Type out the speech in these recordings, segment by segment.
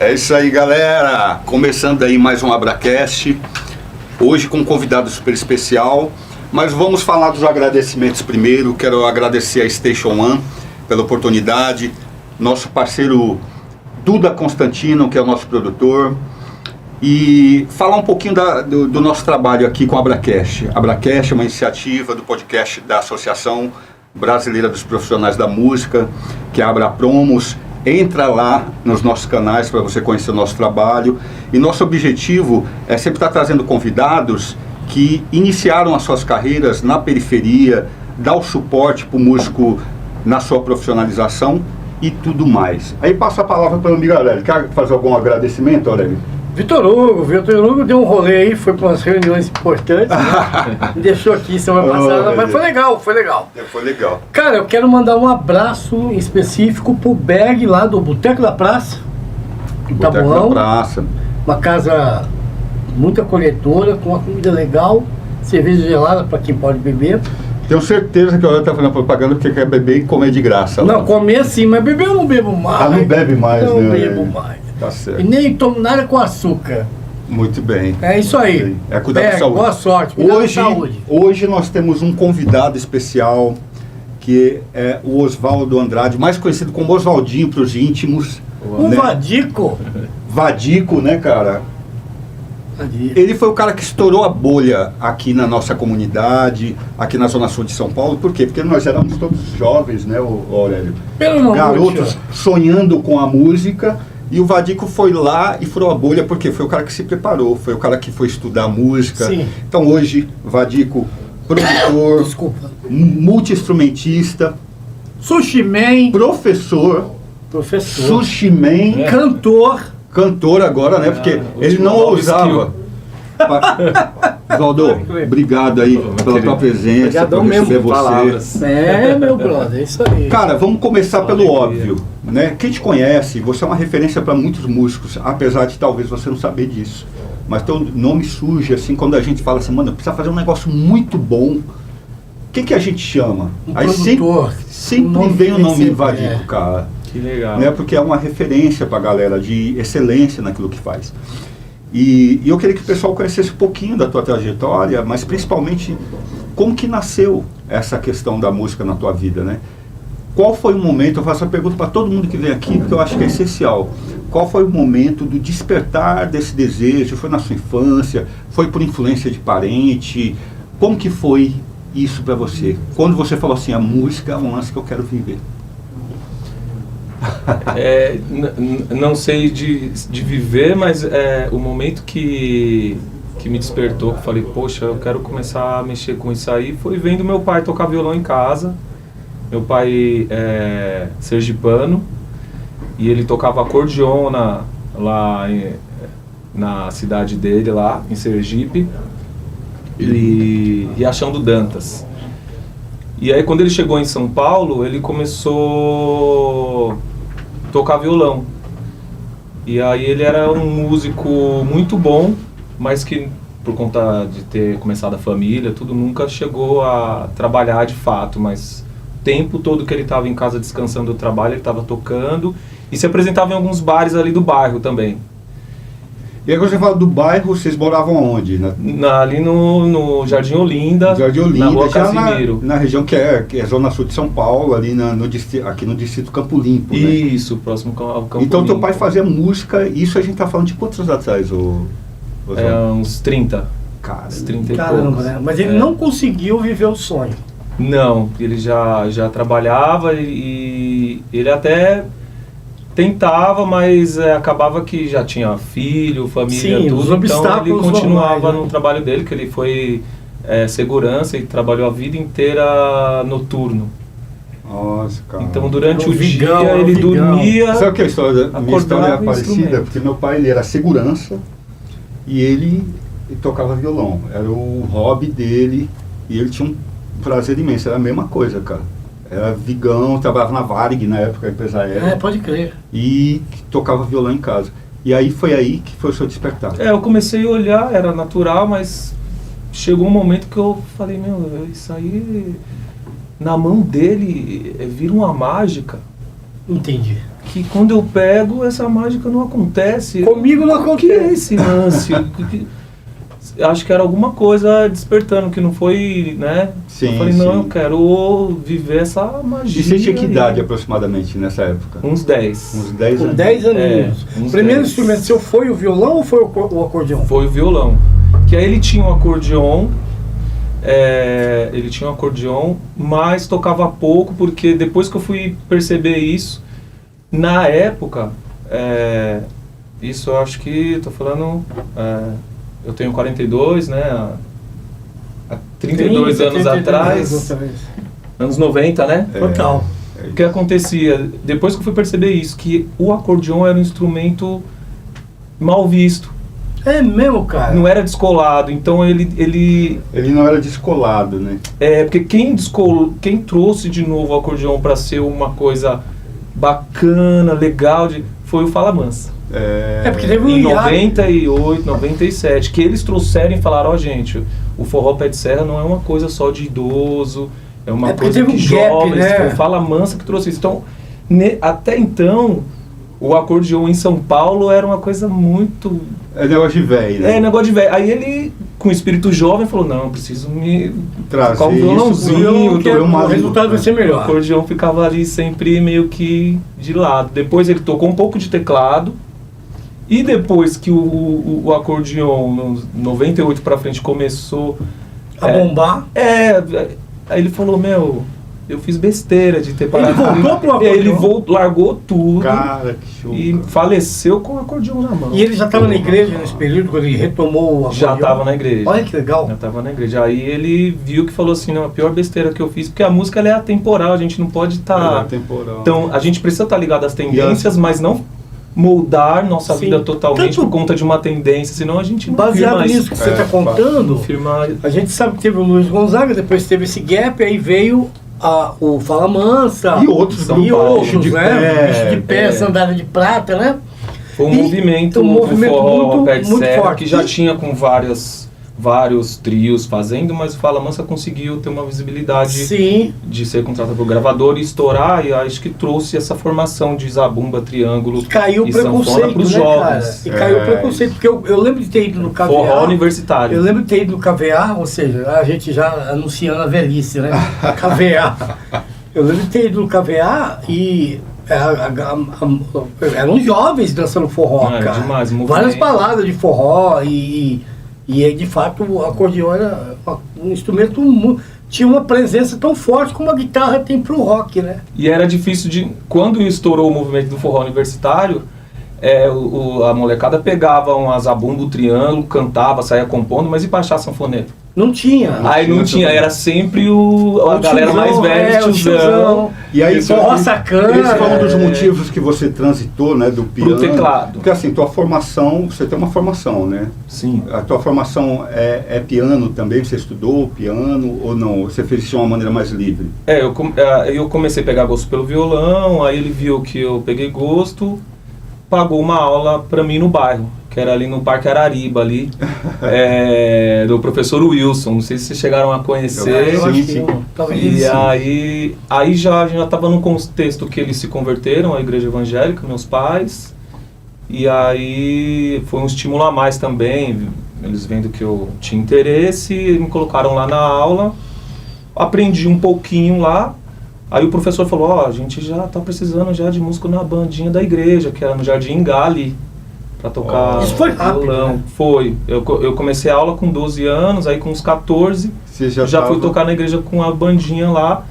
É isso aí, galera. Começando aí mais um Abracast. Hoje com um convidado super especial. Mas vamos falar dos agradecimentos primeiro. Quero agradecer a Station One pela oportunidade. Nosso parceiro Duda Constantino, que é o nosso produtor. E falar um pouquinho do nosso trabalho aqui com a Abracast. A Abracast é uma iniciativa do podcast da Associação Brasileira dos Profissionais da Música, que é a Abrapromos. Entra lá nos nossos canais para você conhecer o nosso trabalho. E nosso objetivo é sempre estar trazendo convidados que iniciaram as suas carreiras na periferia, dar o suporte para o músico na sua profissionalização e tudo mais. Aí passo a palavra para o amigo Aurélio. Quer fazer algum agradecimento, Aurélio? Vitor Hugo deu um rolê aí, foi para umas reuniões importantes, né? Me deixou aqui semana passada, mas foi legal. Cara, eu quero mandar um abraço específico pro Berg lá do Boteco da Praça, em Taboão. Uma casa muito acolhedora, com uma comida legal, cerveja gelada para quem pode beber. Tenho certeza que o Aurélio tá fazendo propaganda porque quer beber e comer de graça. Não, comer sim, mas beber eu não bebo mais. Ah, não bebe mais, não né? Não bebo mais. Tá certo. E nem tomo nada com açúcar. Muito bem. É isso aí. É cuidar da saúde. Boa sorte. Hoje nós temos um convidado especial, que é o Oswaldo Andrade, mais conhecido como Oswaldinho para os íntimos. Né? Vadico. Vadico, né, cara? Vadico. Ele foi o cara que estourou a bolha aqui na nossa comunidade, aqui na Zona Sul de São Paulo. Por quê? Porque nós éramos todos jovens, né, Aurélio? Garotos sonhando com a música. E o Vadico foi lá e furou a bolha, porque foi o cara que se preparou, foi o cara que foi estudar música. Sim. Então hoje, Vadico, produtor, multi-instrumentista, Sushi Man, professor, Sushi Man, cantor agora, né? Porque ele não ousava. Oswaldo, obrigado aí pela tua presença, por receber você. Meu brother, é isso aí. Cara, vamos começar pelo óbvio, né? Quem te conhece, você é uma referência para muitos músicos, apesar de talvez você não saber disso. Mas teu nome surge assim, quando a gente fala assim, mano, precisa fazer um negócio muito bom. O que a gente chama? Aí sempre vem o nome Vadico, cara. Que legal. Né? Porque é uma referência pra galera de excelência naquilo que faz. E eu queria que o pessoal conhecesse um pouquinho da tua trajetória, mas principalmente como que nasceu essa questão da música na tua vida, né? Qual foi o momento, eu faço a pergunta para todo mundo que vem aqui, porque eu acho que é essencial. Qual foi o momento do despertar desse desejo? Foi na sua infância? Foi por influência de parente? Como que foi isso para você? Quando você falou assim, a música é um lance que eu quero viver. Não sei de viver, mas o momento que me despertou, que eu falei, poxa, eu quero começar a mexer com isso aí, foi vendo meu pai tocar violão em casa. Meu pai é sergipano e ele tocava acordeon lá na cidade dele, lá em Sergipe, e Riachão do Dantas. E aí quando ele chegou em São Paulo, ele começou a tocar violão. E aí ele era um músico muito bom, mas que por conta de ter começado a família, tudo, nunca chegou a trabalhar de fato, mas o tempo todo que ele estava em casa descansando do trabalho, ele estava tocando e se apresentava em alguns bares ali do bairro também. E agora você fala do bairro, vocês moravam onde? Ali no Jardim Olinda, na Rua Casimiro. Na região que é Zona Sul de São Paulo, ali aqui no distrito Campo Limpo, né? Isso, próximo ao Campo Limpo. Então teu pai fazia música, isso a gente tá falando de quantos anos atrás? Uns 30. Cara, uns 30 caramba, e poucos. Né? Mas ele não conseguiu viver o sonho. Não, ele já trabalhava e ele até tentava, mas acabava que já tinha filho, família, tudo, então ele continuava normais, no trabalho dele, que ele foi segurança e trabalhou a vida inteira noturno. Nossa, cara. Então durante o dia ele dormia. Sabe que a minha história é parecida? Porque meu pai ele era segurança e ele tocava violão, era o hobby dele e ele tinha um prazer imenso, era a mesma coisa, cara. Era vigão, trabalhava na Varig na época, a empresa aérea. Pode crer. E tocava violão em casa. E aí foi que foi o seu despertar. Eu comecei a olhar, era natural, mas chegou um momento que eu falei, isso aí na mão dele vira uma mágica. Entendi. que quando eu pego, essa mágica não acontece. Comigo não O que é acontece. esse lance? Acho que era alguma coisa despertando, que não foi, né? Sim, eu falei, não, sim. eu quero viver essa magia. E você tinha que aí. idade aproximadamente nessa época? Uns 10. Uns 10 Com anos. 10 aninhos. uns O primeiro 10. instrumento seu foi o violão ou foi o acordeão? Foi o violão. Que aí ele tinha um acordeon, mas tocava pouco, porque depois que eu fui perceber isso, na época, isso eu acho que, tô falando, eu tenho 42, né, há 32 anos 32 atrás, anos 90, né? Total. O que acontecia? Depois que eu fui perceber isso, que o acordeon era um instrumento mal visto. É mesmo, cara? Não era descolado, então ele Ele não era descolado, né? porque quem trouxe de novo o acordeon para ser uma coisa bacana, legal, foi o Fala Mansa. Porque teve um Em hiato. 98, 97, que eles trouxeram e falaram, gente, o forró pé de serra não é uma coisa só de idoso, é uma porque coisa teve que um gap, jovens, né? foi o Fala Mansa que trouxe isso. Então, até então, o acordeon em São Paulo era uma coisa muito... É negócio de velho, né? negócio de velho. Aí ele, com o espírito jovem, falou, não, eu preciso me Trazer tocar um isso, violãozinho. Que Foi uma o resultado vai ser O melhor. acordeão ficava ali sempre meio que de lado. Depois ele tocou um pouco de teclado. E depois que o acordeão, no 98 pra frente, começou... A bombar. Aí ele falou, eu fiz besteira de ter parado. voltou pro acordeão? Ele largou tudo Cara, que show. e cara. faleceu com o acordeão na mão. E ele já estava na igreja nesse período, quando ele retomou o acordeão? Já estava na igreja. Olha que legal. Já tava na igreja. Aí ele viu que falou assim, não, a pior besteira que eu fiz, porque a música ela é atemporal, a gente não pode estar... Temporal. Então, a gente precisa estar ligado às tendências, mas não moldar nossa Sim. vida totalmente Tanto- por conta de uma tendência, senão a gente não Baseado firma nisso que isso. você está contando, Firma... a gente sabe que teve o Luiz Gonzaga, depois teve esse gap, aí veio o Fala Mansa. E outros São E Paulo, outros, de né? pé, Bicho de pé, sandália de prata, né? Foi um E movimento um do movimento forró muito- pé de muito serra, forte. que já E- tinha com vários trios fazendo, mas o Fala Mansa conseguiu ter uma visibilidade Sim. de ser contratado pelo gravador e estourar, e acho que trouxe essa formação de zabumba, triângulo Caiu o e sanfona preconceito, para os né, jovens. cara? E caiu o preconceito, porque eu lembro de ter ido no KVA. Forró universitário. Eu lembro de ter ido no KVA, ou seja, a gente já anunciando a velhice, né? KVA. Eu lembro de ter ido no KVA e eram jovens dançando forró, É, cara. demais, movimento. Várias baladas de forró e de fato o acordeão era um instrumento, tinha uma presença tão forte como a guitarra tem pro rock, né? E era difícil de... Quando estourou o movimento do forró universitário, a molecada pegava um zabumba, o triângulo, cantava, saía compondo, mas e pra achar sanfoneta? Não tinha. Aí não tinha, era sempre a O galera tiozão, mais velha, o tiozão. E aí, forró sacana. esse foi um dos motivos que você transitou, né, do piano. teclado. Porque assim, tua formação, você tem uma formação, né? Sim. A tua formação é piano também? Você estudou piano ou não? Você fez isso de uma maneira mais livre? Eu comecei a pegar gosto pelo violão, aí ele viu que eu peguei gosto, pagou uma aula pra mim no bairro, que era ali no Parque Arariba, ali, do professor Wilson, não sei se vocês chegaram a conhecer. Eu acho que sim. talvez E sim. aí a gente já estava num contexto que eles se converteram à igreja evangélica, meus pais, e aí foi um estímulo a mais também, eles vendo que eu tinha interesse, me colocaram lá na aula, aprendi um pouquinho lá. Aí o professor falou, a gente já tá precisando já de músico na bandinha da igreja, que era no Jardim Engali, para tocar Isso foi rápido, violão. né? Foi. Eu comecei a aula com 12 anos, aí com uns 14, Você já tava- fui tocar na igreja com a bandinha lá.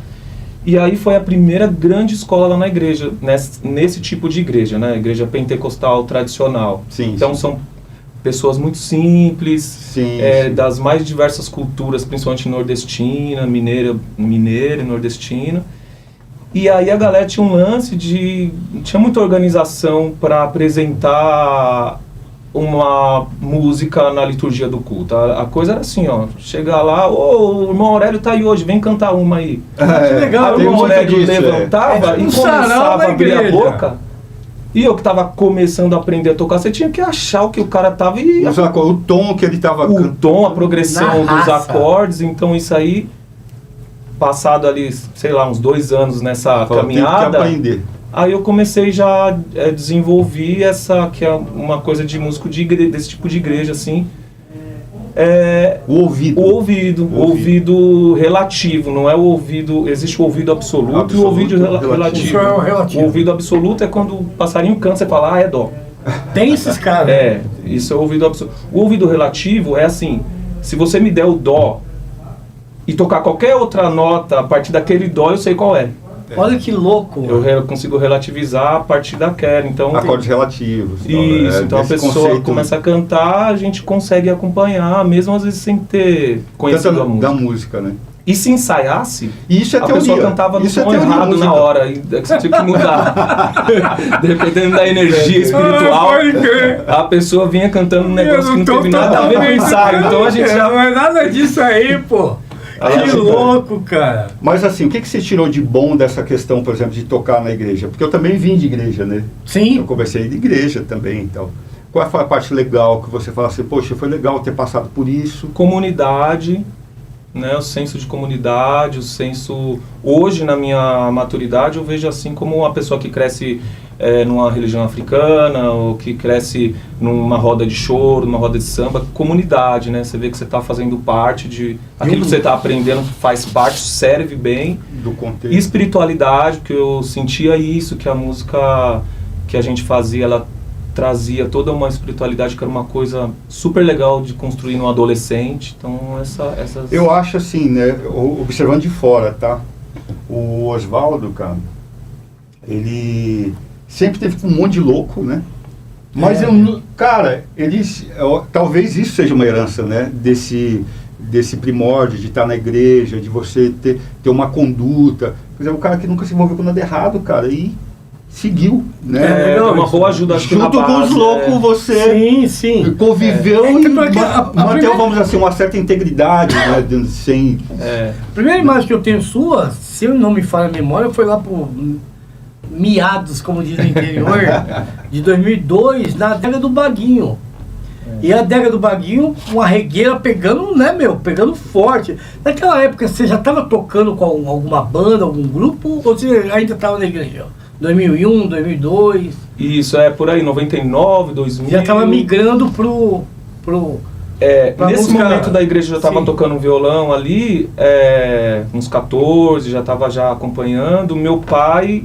E aí foi a primeira grande escola lá na igreja, nesse tipo de igreja, né? Igreja pentecostal tradicional. Sim, Então sim. são pessoas muito simples, Sim, sim. das mais diversas culturas, principalmente nordestina, mineira e nordestina. E aí a galera tinha um lance tinha muita organização para apresentar uma música na liturgia do culto. A coisa era assim, ó, chegar lá, o irmão Aurélio tá aí hoje, vem cantar uma aí. Que legal, Aí o tem irmão muito Aurélio disso, levantava É e um sarau começava na a abrir a igreja. boca. E eu que tava começando a aprender a tocar, você tinha que achar o que o cara tava e O tom que ele tava o tom, a progressão Na dos raça. acordes, então isso aí, passado ali, sei lá, uns 2 anos nessa Falou, tem que caminhada, aprender. Aí eu comecei já a desenvolver essa, que é uma coisa de músico de igreja, desse tipo de igreja, assim. O ouvido. O ouvido relativo, não é o ouvido... Existe o ouvido absoluto e o ouvido relativo. Isso é o relativo. O ouvido absoluto é quando o passarinho canta e fala, é dó. Tem esses caras. Isso é o ouvido absoluto. O ouvido relativo é assim, se você me der o dó e tocar qualquer outra nota a partir daquele dó, eu sei qual é. Olha que louco. Eu consigo relativizar a partir daquela, então... Acordes relativos. Isso, então a pessoa começa a cantar, a gente consegue acompanhar, mesmo às vezes sem ter conhecido a música. Da música, né? E se ensaiasse, isso é a pessoa cantava no tom errado na hora, e você tinha que mudar. Dependendo da energia espiritual, a pessoa vinha cantando um negócio que não teve nada a ver com o ensaio. Então a gente já... Não é nada disso aí, pô. Que louco, cara. Mas assim, o que você tirou de bom dessa questão, por exemplo, de tocar na igreja? Porque eu também vim de igreja, né? Sim. Eu comecei de igreja também, então. Qual foi a parte legal que você fala assim, poxa, foi legal ter passado por isso? Comunidade, né? O senso de comunidade, o senso... Hoje, na minha maturidade, eu vejo assim como uma pessoa que cresce numa religião africana, ou que cresce numa roda de choro, numa roda de samba, comunidade, né? Você vê que você está fazendo parte de... Aquilo que você está aprendendo faz parte, serve bem. Do contexto. E espiritualidade, que eu sentia isso, que a música que a gente fazia, ela trazia toda uma espiritualidade que era uma coisa super legal de construir no adolescente. Então, essas... Eu acho assim, né? Observando de fora, tá? O Oswaldo, cara, ele... sempre teve um monte de louco, né? Mas cara, talvez isso seja uma herança, né? Desse primórdio de estar na igreja, de você ter uma conduta. Por exemplo, o cara que nunca se envolveu com nada errado, cara, e seguiu, né? Uma boa ajuda, acho que na junto com os loucos, você conviveu e manteve, vamos dizer assim, uma certa integridade, né? Sem... A primeira imagem que eu tenho sua, se eu não me falha a memória, foi lá por... meados, como diz no interior, de 2002, na adega do Baguinho. E a adega do Baguinho, uma regueira pegando, né, pegando forte. Naquela época, você já estava tocando com alguma banda, algum grupo, ou você ainda estava na igreja? 2001, 2002? Isso, por aí, 99, 2000. Já estava migrando pro nesse música, momento da igreja eu já estava tocando um violão ali, uns 14, já estava já acompanhando. Meu pai...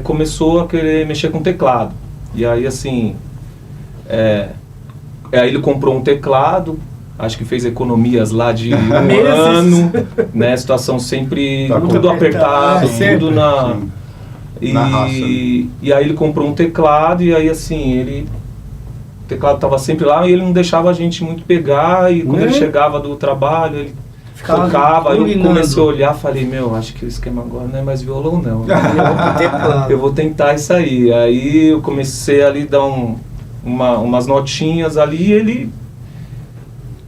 começou a querer mexer com teclado. E aí, assim, aí ele comprou um teclado, acho que fez economias lá de um ano, né? Situação sempre tudo apertado, tudo na raça. E aí ele comprou um teclado e aí, assim, o teclado estava sempre lá e ele não deixava a gente muito pegar, e quando ele chegava do trabalho, ele tocava, aí eu comecei a olhar, falei, acho que o esquema agora não é mais violão não. Eu vou tentar isso aí. Aí eu comecei ali a dar umas notinhas ali, e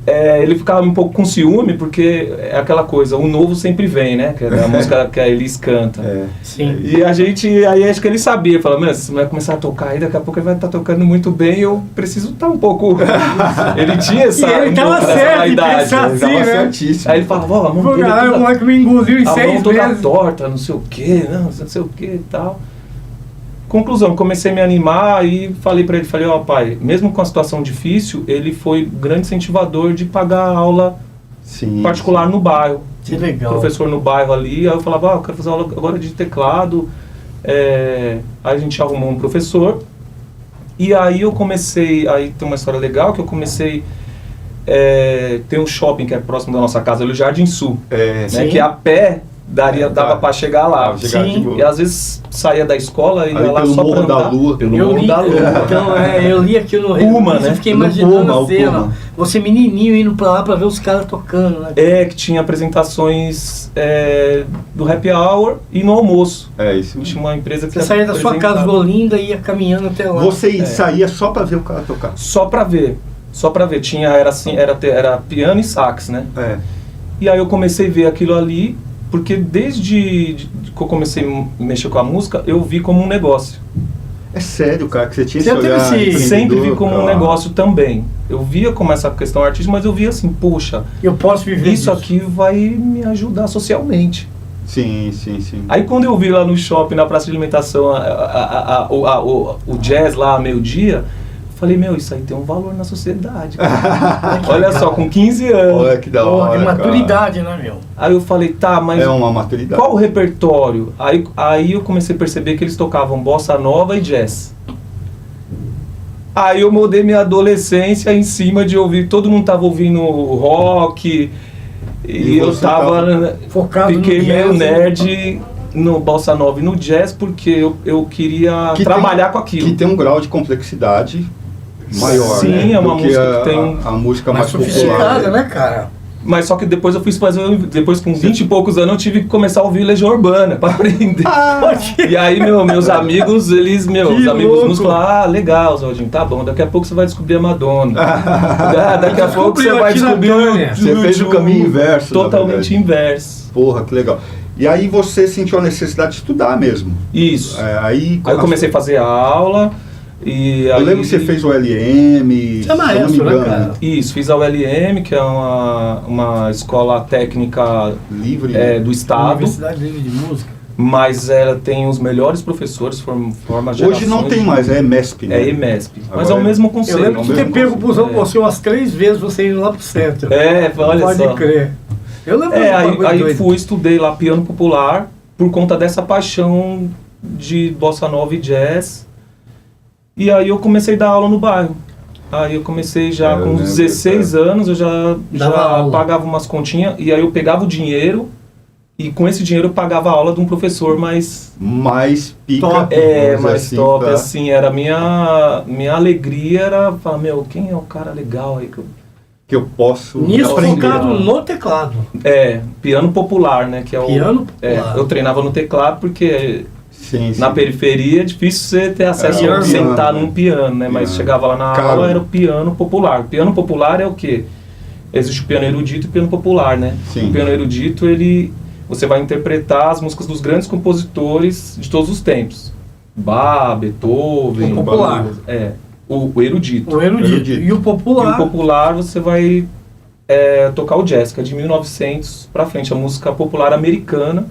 ele ficava um pouco com ciúme, porque é aquela coisa, o novo sempre vem, né? Que é a música que a Elis canta. Sim. E a gente, aí acho que ele sabia, falou, você vai começar a tocar, aí daqui a pouco ele vai estar tocando muito bem, eu preciso estar um pouco... Ele tinha essa... ele estava certo de pensar assim, né? Certíssimo. Aí ele falava, a mão dele o moleque me engoliu em 6 meses. A mão toda torta, não sei o quê, não sei o quê e tal. Conclusão, comecei a me animar e falei pra ele, pai, mesmo com a situação difícil, ele foi grande incentivador de pagar aula particular no bairro. Que legal. Professor no bairro ali, aí eu falava, eu quero fazer aula agora de teclado. Aí a gente arrumou um professor, e aí eu comecei, aí tem uma história legal, que eu comecei, tem um shopping que é próximo da nossa casa, ali, o Jardim Sul, né, que a pé dava pra chegar lá. E às vezes saía da escola e ia lá só pra andar. Pelo Morro da Lua. Então, eu li aqui no Puma, né? Eu fiquei imaginando a cena. Você menininho indo pra lá pra ver os caras tocando, né? Que tinha apresentações do Happy Hour e no almoço. Isso. Tinha uma empresa que você saía da sua casa de Olinda e ia caminhando até lá. Você saía só pra ver o cara tocar? Só pra ver. Era piano e sax, né? E aí eu comecei a ver aquilo ali, porque desde que eu comecei a mexer com a música, eu vi como um negócio. É sério, cara, que você tinha esse olhar sempre vi como um negócio também. Eu via como essa questão artística, mas eu via assim, poxa, eu posso viver isso aqui vai me ajudar socialmente. Sim. Aí quando eu vi lá no shopping, na praça de alimentação, o jazz lá, meio-dia, falei, meu, isso aí tem um valor na sociedade. Olha só, com 15 anos. Olha que da hora, de maturidade, né, meu? Aí eu falei, tá, mas é uma maturidade. Qual o repertório? Aí eu comecei a perceber que eles tocavam bossa nova e jazz. Aí eu mudei minha adolescência em cima de ouvir, todo mundo tava ouvindo rock, e eu tava focado fiquei no meio jazz, nerd no bossa nova e no jazz, porque eu queria trabalhar com aquilo. Que tem um grau de complexidade maior, sim, né? É uma música que tem a música mais sofisticada, popular, né, cara? Mas só que depois eu fui fazer, depois com 20 e poucos anos eu tive que começar a ouvir Legião Urbana pra aprender. E aí, meus amigos, os amigos nos falaram, legal, Zaldinho, tá bom, daqui a pouco você vai descobrir a Madonna. Daqui a pouco você vai descobrir Você fez o caminho inverso. Totalmente inverso. Porra, que legal. E aí você sentiu a necessidade de estudar mesmo. Isso. Aí eu comecei a fazer aula. Eu lembro que você fez o LM. Você é maestro, né, cara? Isso, fiz a ULM, que é uma escola técnica livre do Estado. Universidade Livre de Música. Mas ela tem os melhores professores, forma gerações. Hoje não tem mais, é EMESP, né? É EMESP, mas é o mesmo conceito. Eu lembro de ter pego pro você umas 3 vezes, você indo lá pro centro. Olha Pode só. crer. Eu lembro aí estudei lá piano popular, por conta dessa paixão de bossa nova e jazz. E aí eu comecei a dar aula no bairro. Aí eu comecei já com uns 16 anos, eu já pagava umas continhas, e aí eu pegava o dinheiro, e com esse dinheiro eu pagava a aula de um professor mais pica. Top. Mais assim, top, assim, era minha alegria era falar, meu, quem é o cara legal aí que eu posso nisso focado no teclado. Piano popular, né, que é o piano popular. Eu treinava no teclado porque sim. Na periferia é difícil você ter acesso a sentar num piano, né? Mas chegava lá na aula, era o piano popular. O piano popular é o quê? Existe o piano erudito e o piano popular, né? Sim. O piano erudito, você vai interpretar as músicas dos grandes compositores de todos os tempos. Bach, Beethoven... O popular. O erudito. O erudito. E o popular? E o popular você vai tocar o jazz, que é de 1900 pra frente. A música popular americana.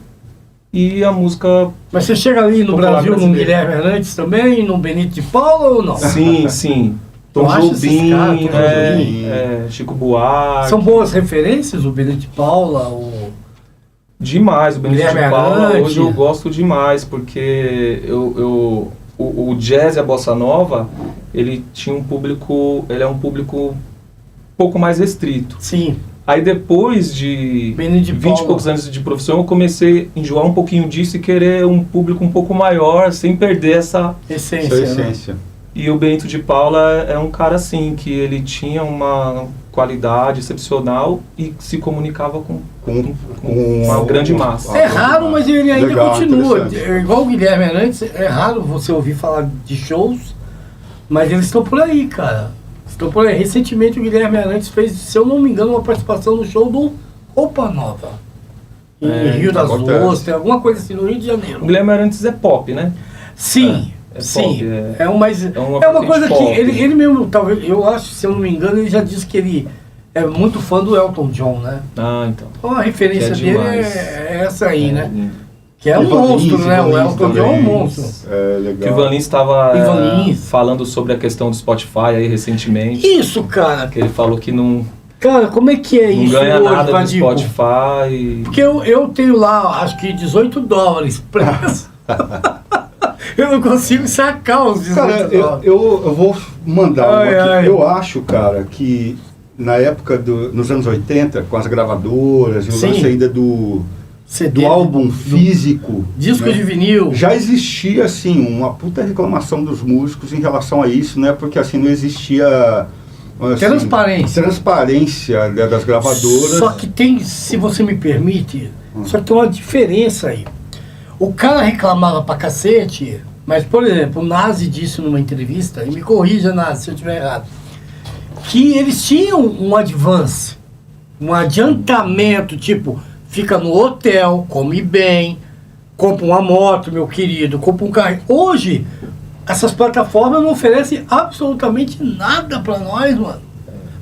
E a música... Mas você chega ali no Brasil, no Guilherme Hernandes também, no Benito de Paula ou não? Sim. Tom Jobim, Chico Buarque. São boas referências o Benito de Paula, Demais, o Benito de Paula hoje eu gosto demais, porque o jazz e a bossa nova, ele é um público um pouco mais restrito. Sim. Aí depois de 20 e poucos anos de profissão, eu comecei a enjoar um pouquinho disso e querer um público um pouco maior, sem perder essa essência. Né? E o Benito de Paula é um cara assim, que ele tinha uma qualidade excepcional e se comunicava com uma grande massa. É raro, mas ele ainda continua. Igual o Guilherme Hernandes, é raro você ouvir falar de shows, mas eles estão por aí, cara. Recentemente o Guilherme Hernandes fez, se eu não me engano, uma participação no show do Roupa Nova. Em Rio das Ostras, alguma coisa assim, no Rio de Janeiro. O Guilherme Hernandes é pop, né? Sim. Sim, é uma coisa que ele mesmo, talvez, eu acho, se eu não me engano, ele já disse que ele é muito fã do Elton John, né? Então. Então a referência dele é essa aí, né? Que é um monstro, né? O Elton John é um monstro. Legal. O Ivan Lins estava falando sobre a questão do Spotify aí recentemente. Isso, cara. Que ele falou que não... Cara, como é que é isso? Não ganha nada do Spotify. Porque eu tenho lá, acho que $18 preço. Eu não consigo sacar os $18. Cara, eu vou mandar aqui. Eu acho, cara, que na época nos anos 80, com as gravadoras, e o lance ainda do álbum físico, disco, né, de vinil, já existia, assim, uma puta reclamação dos músicos em relação a isso, né? Porque, assim, não existia... Assim, transparência das gravadoras. Só que tem, se você me permite, só que tem uma diferença aí. O cara reclamava pra cacete, mas, por exemplo, o Nazi disse numa entrevista, e me corrija, Nazi, se eu estiver errado, que eles tinham um advance, um adiantamento, tipo, fica no hotel, come bem, compra uma moto, meu querido, compra um carro. Hoje, essas plataformas não oferecem absolutamente nada pra nós, mano.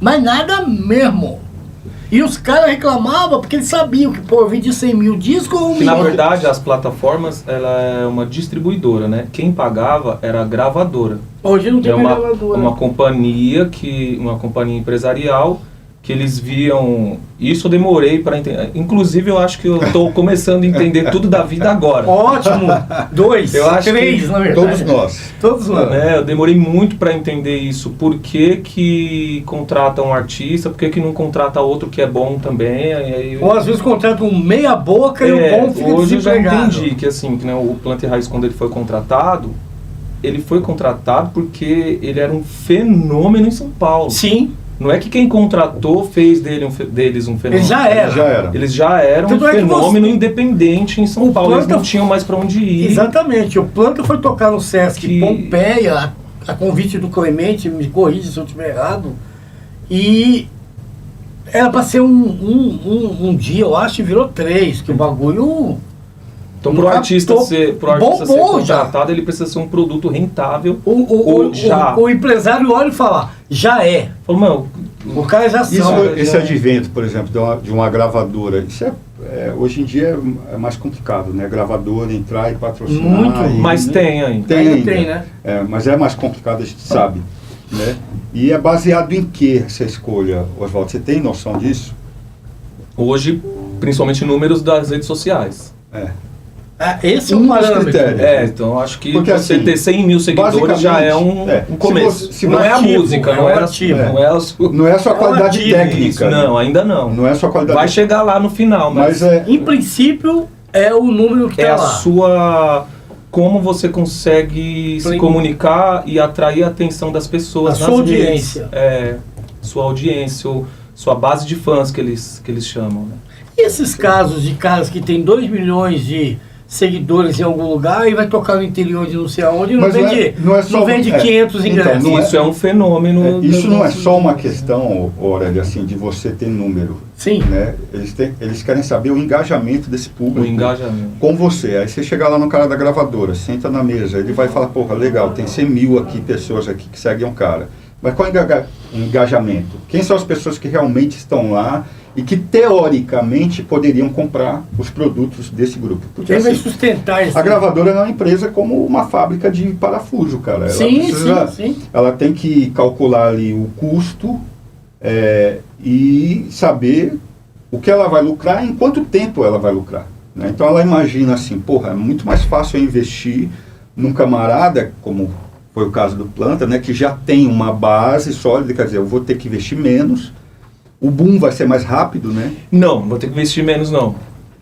Mas nada mesmo. E os caras reclamavam porque eles sabiam que, pô, eu vendi 100 mil discos ou 1 Que na milhão. verdade as plataformas, ela é uma distribuidora, né? Quem pagava era a gravadora. Hoje não tem É mais gravadora. uma companhia empresarial que eles viam. Isso eu demorei para entender. Inclusive eu acho que eu estou começando a entender tudo da vida agora. Ótimo! 2, Eu acho 3, que na verdade. Todos nós. Todos nós. Eu demorei muito para entender isso. Por que contrata um artista? Por que não contrata outro que é bom também? Aí, Ou às vezes contrata um meia boca e o bom fica hoje eu já desempregado. entendi que assim, que, né, o Planta e Raiz, quando ele foi contratado porque ele era um fenômeno em São Paulo. Sim, Não é que quem contratou fez deles um fenômeno. ele já era. Já era. Eles já eram Tanto um é que fenômeno você- independente em São O Paulo. Eles Planta- não tinham mais para onde ir. Exatamente. O Planta foi tocar no Sesc Que- Pompeia, a convite do Clemente, me corrija se eu estiver errado, e era para ser um dia, eu acho, e virou 3, que o bagulho... Então, pro artista ser bombou já. contratado, ele precisa ser um produto rentável. O empresário olha e fala, já é. Falou, mano, O cara já sabe. Esse advento, por exemplo, de uma gravadora, isso hoje em dia é mais complicado, né? Gravadora entrar e patrocinar. Muito, mas tem ainda. Tem Ainda ainda. tem, né? Mas é mais complicado, a gente sabe. Né? E é baseado em que essa escolha, Oswaldo? Você tem noção disso? Hoje, principalmente números das redes sociais. Esse é Um o dos parâmetro. critérios. Então acho que Porque, você assim, ter 100 mil seguidores já é um começo. se não você- é a ativo, música, é não um é ativo. não é a sua... Não é só a qualidade ativo, técnica. Isso, não, ainda não. Não é só a qualidade Vai chegar lá no final, mas Mas Em princípio, é o número que é tá a lá. sua... Como você consegue se Sim. comunicar e atrair a atenção das pessoas A nas sua redes. audiência. Sua audiência, sua base de fãs que eles chamam, né? E esses casos de caras que tem 2 milhões de seguidores em algum lugar e vai tocar no interior de não sei aonde e não Mas vende, não é só- não vende é. 500 Então, ingressos. não é- Isso é um fenômeno. isso não é só uma questão, Aurélio, assim, de você ter número. Sim. Né? Eles querem saber o engajamento desse público O engajamento. com você. Aí você chega lá no cara da gravadora, senta na mesa, ele vai falar, porra, legal, tem 100 mil aqui, pessoas aqui que seguem um cara. Mas qual é o engajamento? Quem são as pessoas que realmente estão lá e que teoricamente poderiam comprar os produtos desse grupo? Porque Quem vai assim, sustentar isso? a gravadora é uma empresa como uma fábrica de parafuso, cara. Ela Sim, precisa- sim. Ela tem que calcular ali o custo e saber o que ela vai lucrar e em quanto tempo ela vai lucrar. Né? Então ela imagina assim, porra, é muito mais fácil eu investir num camarada, como foi o caso do Planta, né, que já tem uma base sólida, quer dizer, eu vou ter que investir menos, o boom vai ser mais rápido, né? Não, vou ter que investir menos não.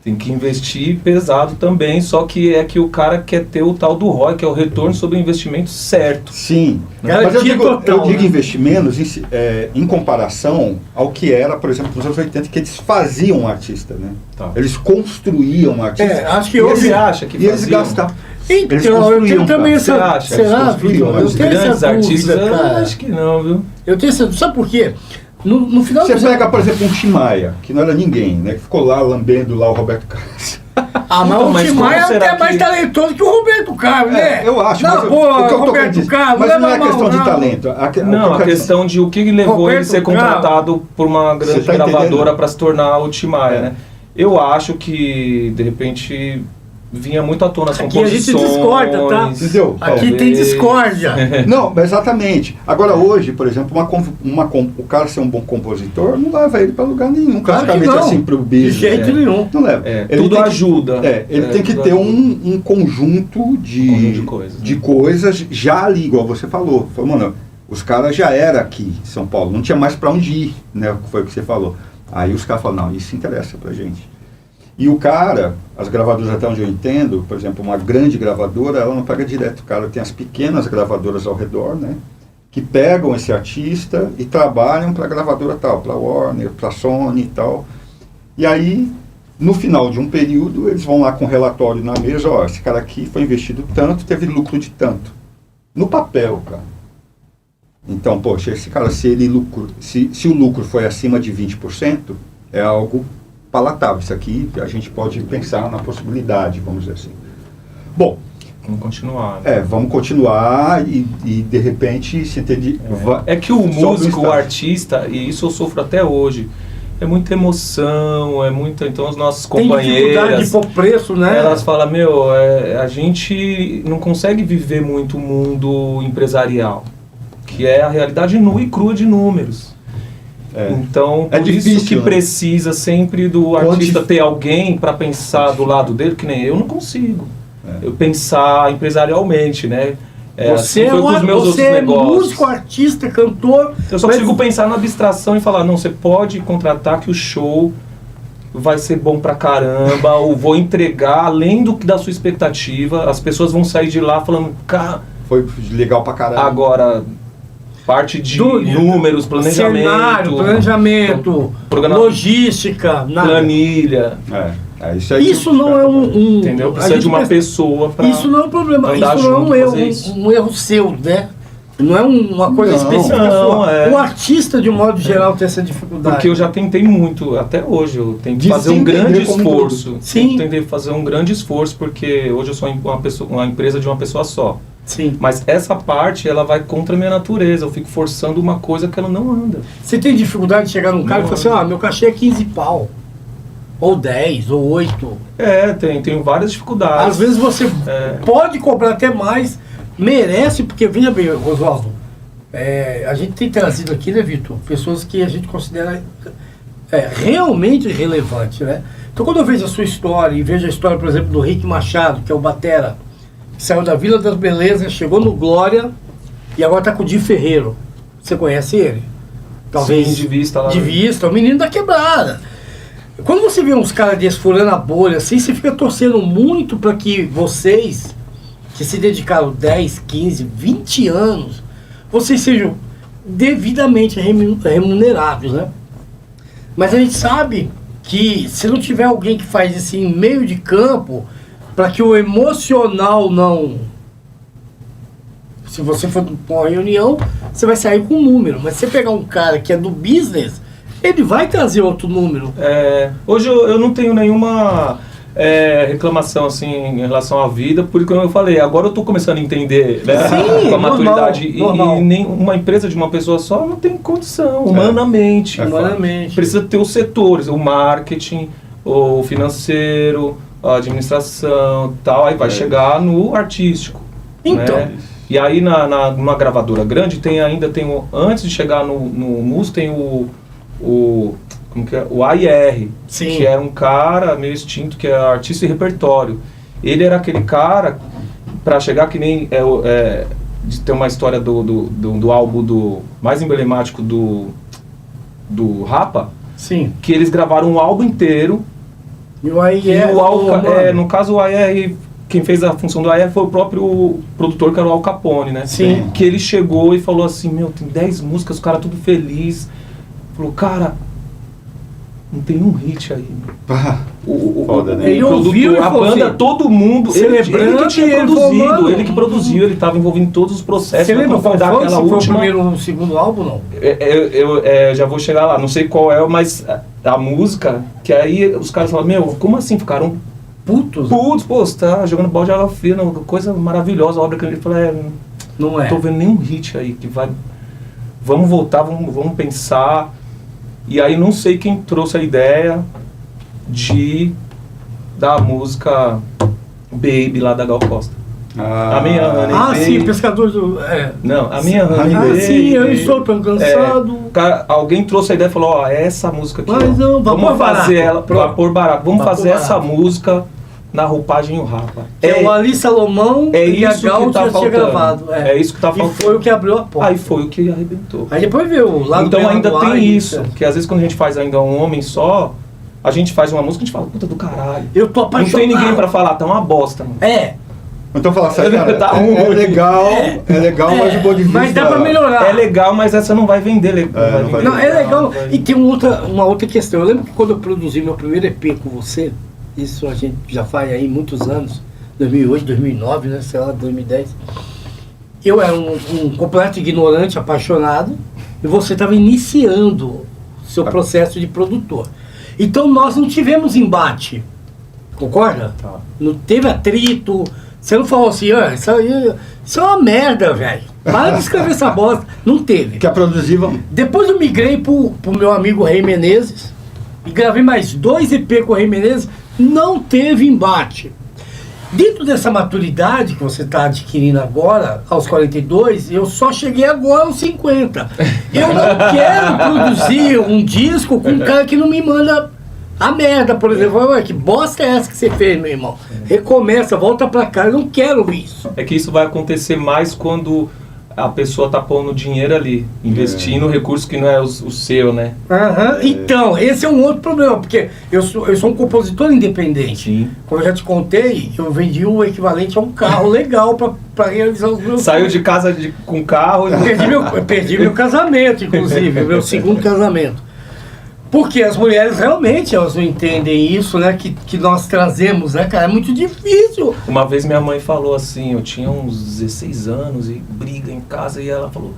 Tem que investir pesado também, só que é que o cara quer ter o tal do ROI, que é o retorno sobre o investimento certo. Sim, Garantia mas eu digo total, né? investir menos em comparação ao que era, por exemplo, nos anos 80, que eles faziam um artista, né? Tá. Eles construíam um artista. Acho que E hoje... Você acha que E eles faziam? gastavam. Eles Então, eu tenho construíam, também cara. Você essa... acha? Será, Eles construíam, Vitor? Eu mas tenho Grandes essa artistas, dúvida, eu cara. acho que não, viu? Eu tenho essa... Sabe por quê? No final Você dos pega, por exemplo, um Tim Maia, que não era ninguém, né? Que ficou lá lambendo lá o Roberto Carlos. Ah, mas Então, o mas Tim como Maia será é mais que- talentoso que o Roberto Carlos, né? Eu acho, Não, mas pô, o que eu tô querendo Roberto dizer, Carlos, mas não é leva mal, questão de não. talento. Não, a questão de o que levou ele a ser Roberto contratado por uma grande Você tá gravadora entendendo? para se tornar o Tim Maia, É. né? Eu acho que, de repente, vinha muito à tona as Aqui a gente composições. discorda, tá? Entendeu? Aqui tem discórdia. Não, exatamente. Agora hoje, por exemplo, o cara ser um bom compositor não leva ele para lugar nenhum, Claro que praticamente não. assim, pro De business. jeito nenhum. Não leva. Ele Tudo tem que- ajuda. ele tem que tudo ter ajuda. um conjunto de coisas, de né? coisas já ali, igual você falou. Falou, mano, os caras já eram aqui em São Paulo, não tinha mais para onde ir, né? Foi o que você falou. Aí os caras falaram, não, isso interessa pra gente. E o cara, as gravadoras, até onde eu entendo, por exemplo, uma grande gravadora, ela não pega direto. O cara tem as pequenas gravadoras ao redor, né? Que pegam esse artista e trabalham para a gravadora tal, para Warner, para Sony e tal. E aí, no final de um período, eles vão lá com um relatório na mesa, ó, esse cara aqui foi investido tanto, teve lucro de tanto. No papel, cara. Então, poxa, esse cara, se o lucro foi acima de 20%, é algo palatável. Isso aqui a gente pode pensar na possibilidade, vamos dizer assim. Bom, Vamos continuar. vamos continuar e de repente se entende. É que o sobe músico, o estágio. artista, e isso eu sofro até hoje, é muita emoção, então as nossas Tem dificuldade companheiras, de pôr preço, né? elas falam, a gente não consegue viver muito o mundo empresarial, que é a realidade nua e crua de números. Então, por difícil, isso que né? precisa sempre do artista ter alguém para pensar do lado dele, que nem eu não consigo. Eu pensar empresarialmente, né? Você assim foi com os meus outros negócios. Músico, artista, cantor. Eu só consigo pensar na abstração e falar, não, você pode contratar que o show vai ser bom pra caramba, ou vou entregar além da sua expectativa, as pessoas vão sair de lá falando, cara... Foi legal pra caramba. Agora, parte de números, planejamento... Cenário, planejamento, logística, nada. Planilha... Isso não é entendeu? Precisa de uma pessoa para... Isso não é um problema, isso não é um erro seu, né? Não é uma coisa específica sua. O artista, de um modo geral, tem essa dificuldade. Porque eu já tentei muito, até hoje, eu tento fazer um grande esforço. Sim. Tentei fazer um grande esforço, porque hoje eu sou uma empresa de uma pessoa só. Sim. Mas essa parte, ela vai contra a minha natureza. Eu fico forçando uma coisa que ela não anda. Você tem dificuldade de chegar num cara e falar assim, meu cachê é 15 pau. Ou 10, ou 8. Tenho várias dificuldades. Às vezes você pode cobrar até mais, merece, porque, veja bem, Oswaldo, a gente tem trazido aqui, né, Vitor, pessoas que a gente considera realmente relevantes, né? Então, quando eu vejo a sua história, e vejo a história, por exemplo, do Rick Machado, que é o batera, que saiu da Vila das Belezas, chegou no Glória, e agora está com o Di Ferreiro. Você conhece ele? Talvez. Sim, de vista lá. De vista, o menino da quebrada. Quando você vê uns caras desses furando a bolha assim, você fica torcendo muito para que vocês, que se dedicaram 10, 15, 20 anos, vocês sejam devidamente remunerados, né? Mas a gente sabe que se não tiver alguém que faz esse meio de campo, para que o emocional não... Se você for para uma reunião, você vai sair com um número. Mas se você pegar um cara que é do business... ele vai trazer outro número. Hoje eu não tenho nenhuma reclamação assim em relação à vida, porque como eu falei, agora eu estou começando a entender, né, com a maturidade. Normal. E nem uma empresa de uma pessoa só não tem condição, humanamente. Precisa ter os setores, o marketing, o financeiro, a administração, tal, aí vai chegar no artístico. Então... né? E aí numa gravadora grande antes de chegar no músico tem o AIR, Sim. que é um cara meio extinto, que é artista e repertório. Ele era aquele cara, para chegar que nem... de ter uma história do álbum mais emblemático do Rapa, Sim. que eles gravaram um álbum inteiro. E o AIR... no caso, o AIR... Quem fez a função do AIR foi o próprio produtor, que era o Al Capone, né? Sim. Que ele chegou e falou assim, tem 10 músicas, o cara tudo feliz. Falou, cara, não tem um hit aí. Foda, né? Ele ouviu a banda, assim, todo mundo, ele que tinha produzido, ele que produziu, produziu, ele estava envolvido em todos os processos. Você lembra qual foi foi o primeiro ou o segundo álbum, não? Eu já vou chegar lá, não sei qual é, mas a música, que aí os caras falaram, como assim, ficaram putos? Pô, você tá jogando balde de água fria, coisa maravilhosa, a obra que ele falou, não tô vendo nenhum hit aí, que vai... Vamos voltar, vamos pensar. E aí não sei quem trouxe a ideia da música Baby lá da Gal Costa. A minha Honey sim, Pescador do... Não, a minha Honey Baby. Sim, eu estou tão cansado. Alguém trouxe a ideia e falou, é essa música aqui. Mas não, vamos fazer ela, Vapor Barato. Vamos Vapor fazer Barato. Essa música na roupagem o Rapa. O Ali Salomão e a Gal que tá tinha gravado. É isso que tá faltando. E foi o que abriu a porta. Aí foi o que arrebentou. Aí depois veio o lado Então ainda tem isso, etc. que às vezes quando a gente faz ainda um homem só, a gente faz uma música e a gente fala, puta do caralho. Eu tô apaixonado. Não tem ninguém pra falar, tá uma bosta, mano. Então fala assim, cara, Tá é legal, mas o ponto de vista... Mas dá pra melhorar. É legal, mas essa não vai vender. Não, é legal. E tem uma outra questão. Eu lembro que quando eu produzi meu primeiro EP com você, isso a gente já faz aí muitos anos, 2008, 2009, né, sei lá, 2010. Eu era um completo ignorante, apaixonado, e você estava iniciando o seu processo de produtor. Então nós não tivemos embate, concorda? Tá. Não teve atrito, você não falou assim, isso é uma merda, velho. Para de escrever essa bosta. Não teve. Quer produzir, vamos. Depois eu migrei pro meu amigo Rei Menezes, e gravei mais 2 EP com o Rei Menezes, não teve embate. Dentro dessa maturidade que você está adquirindo agora, aos 42, eu só cheguei agora aos 50. Eu não quero produzir um disco com um cara que não me manda a merda, por exemplo. Ué, que bosta é essa que você fez, meu irmão? Recomeça, volta pra cá, eu não quero isso. É que isso vai acontecer mais quando a pessoa tá pondo dinheiro ali, investindo recurso que não é o seu, né? Então, esse é um outro problema, porque eu sou um compositor independente. Sim. Como eu já te contei, eu vendi o equivalente a um carro legal pra realizar os meus Saiu de casa com carro e... Eu perdi meu casamento, inclusive, meu segundo casamento. Porque as mulheres realmente, elas não entendem isso, né, que nós trazemos, né, cara, é muito difícil. Uma vez minha mãe falou assim, eu tinha uns 16 anos e briga em casa, e ela falou,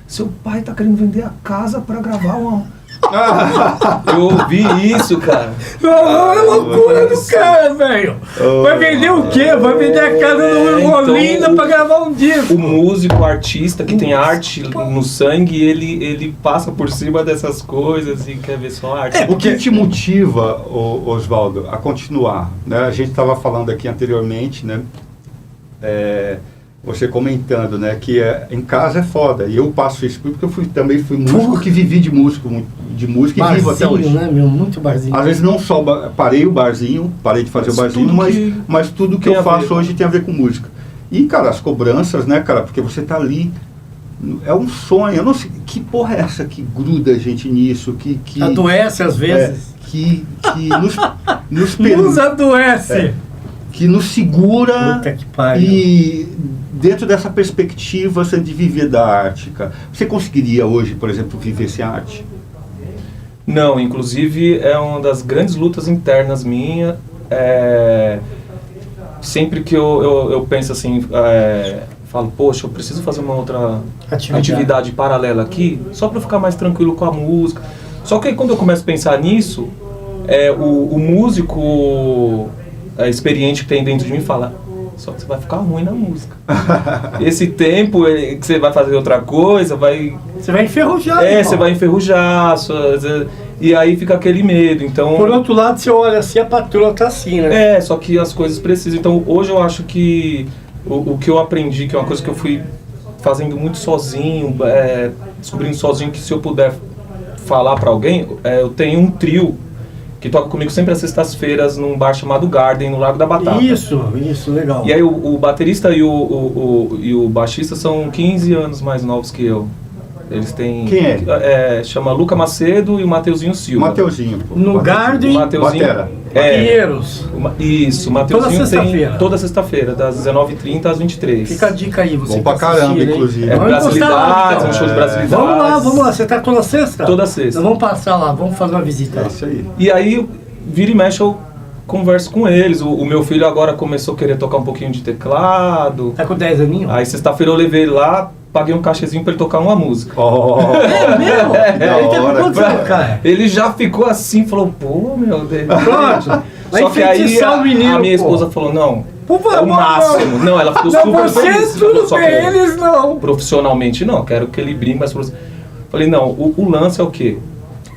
seu pai tá querendo vender a casa pra gravar uma... Eu ouvi isso, cara. É loucura do cara, velho. Vai vender o quê? Vai vender a casa do Olinda então, pra gravar um disco. O músico, o artista que tem arte no sangue, ele passa por cima dessas coisas e quer ver só arte. O que te motiva, Oswaldo, a continuar? Né? A gente estava falando aqui anteriormente, né? Você comentando, né, que em casa é foda. E eu passo isso porque eu também fui músico que vivi de música e vivo até hoje. Né, meu? Muito barzinho. Às vezes não só parei o barzinho, parei de fazer o barzinho, mas tudo que eu faço hoje tem a ver com música. E, cara, as cobranças, né, cara, porque você tá ali, é um sonho. Eu não sei, que porra é essa que gruda a gente nisso, que adoece às vezes. Que nos adoece. Que nos segura. Puta que pariu. E dentro dessa perspectiva de viver da arte, cara, você conseguiria hoje, por exemplo, viver sem arte? Não, inclusive é uma das grandes lutas internas minha. Sempre que eu penso assim, falo, poxa, eu preciso fazer uma outra atividade paralela aqui, só para ficar mais tranquilo com a música. Só que aí, quando eu começo a pensar nisso, o músico experiente que tem dentro de mim fala, só que você vai ficar ruim na música. Esse tempo que você vai fazer outra coisa, você vai enferrujar. Você vai enferrujar. E aí fica aquele medo. Então, por outro lado, você olha assim, a patroa tá assim, né? Só que as coisas precisam. Então, hoje eu acho que o que eu aprendi, que é uma coisa que eu fui fazendo muito sozinho, descobrindo sozinho, que se eu puder falar pra alguém, eu tenho um trio que toca comigo sempre às sextas-feiras num bar chamado Garden, no Lago da Batata. Isso, legal. E aí o baterista e o baixista são 15 anos mais novos que eu. Eles têm... Quem é? Chama Luca Macedo e o Mateuzinho Silva. Mateuzinho. No Garden, Batera. Pinheiros. Isso, o Mateuzinho toda sexta-feira. Toda sexta-feira, das 19h30 às 23h. Fica a dica aí, você. Bom pra caramba, inclusive. Brasilidades, um show de Brasilidades. Vamos lá, você tá toda sexta? Toda sexta. Então vamos passar lá, vamos fazer uma visita. É isso aí. E aí, vira e mexe, eu converso com eles. O meu filho agora começou a querer tocar um pouquinho de teclado. Tá com 10 aninhos? Aí sexta-feira eu levei ele lá, paguei um cachezinho pra ele tocar uma música. É mesmo? Ele tá com quantos anos, cara? Ele já ficou assim, falou, pô, meu Deus. Pronto. Só que aí a minha esposa falou, não, por favor, é o máximo. Não, ela ficou super feliz. Tudo bem, eles não. Profissionalmente não, quero que ele brinque, mas falei, não, o lance é o quê?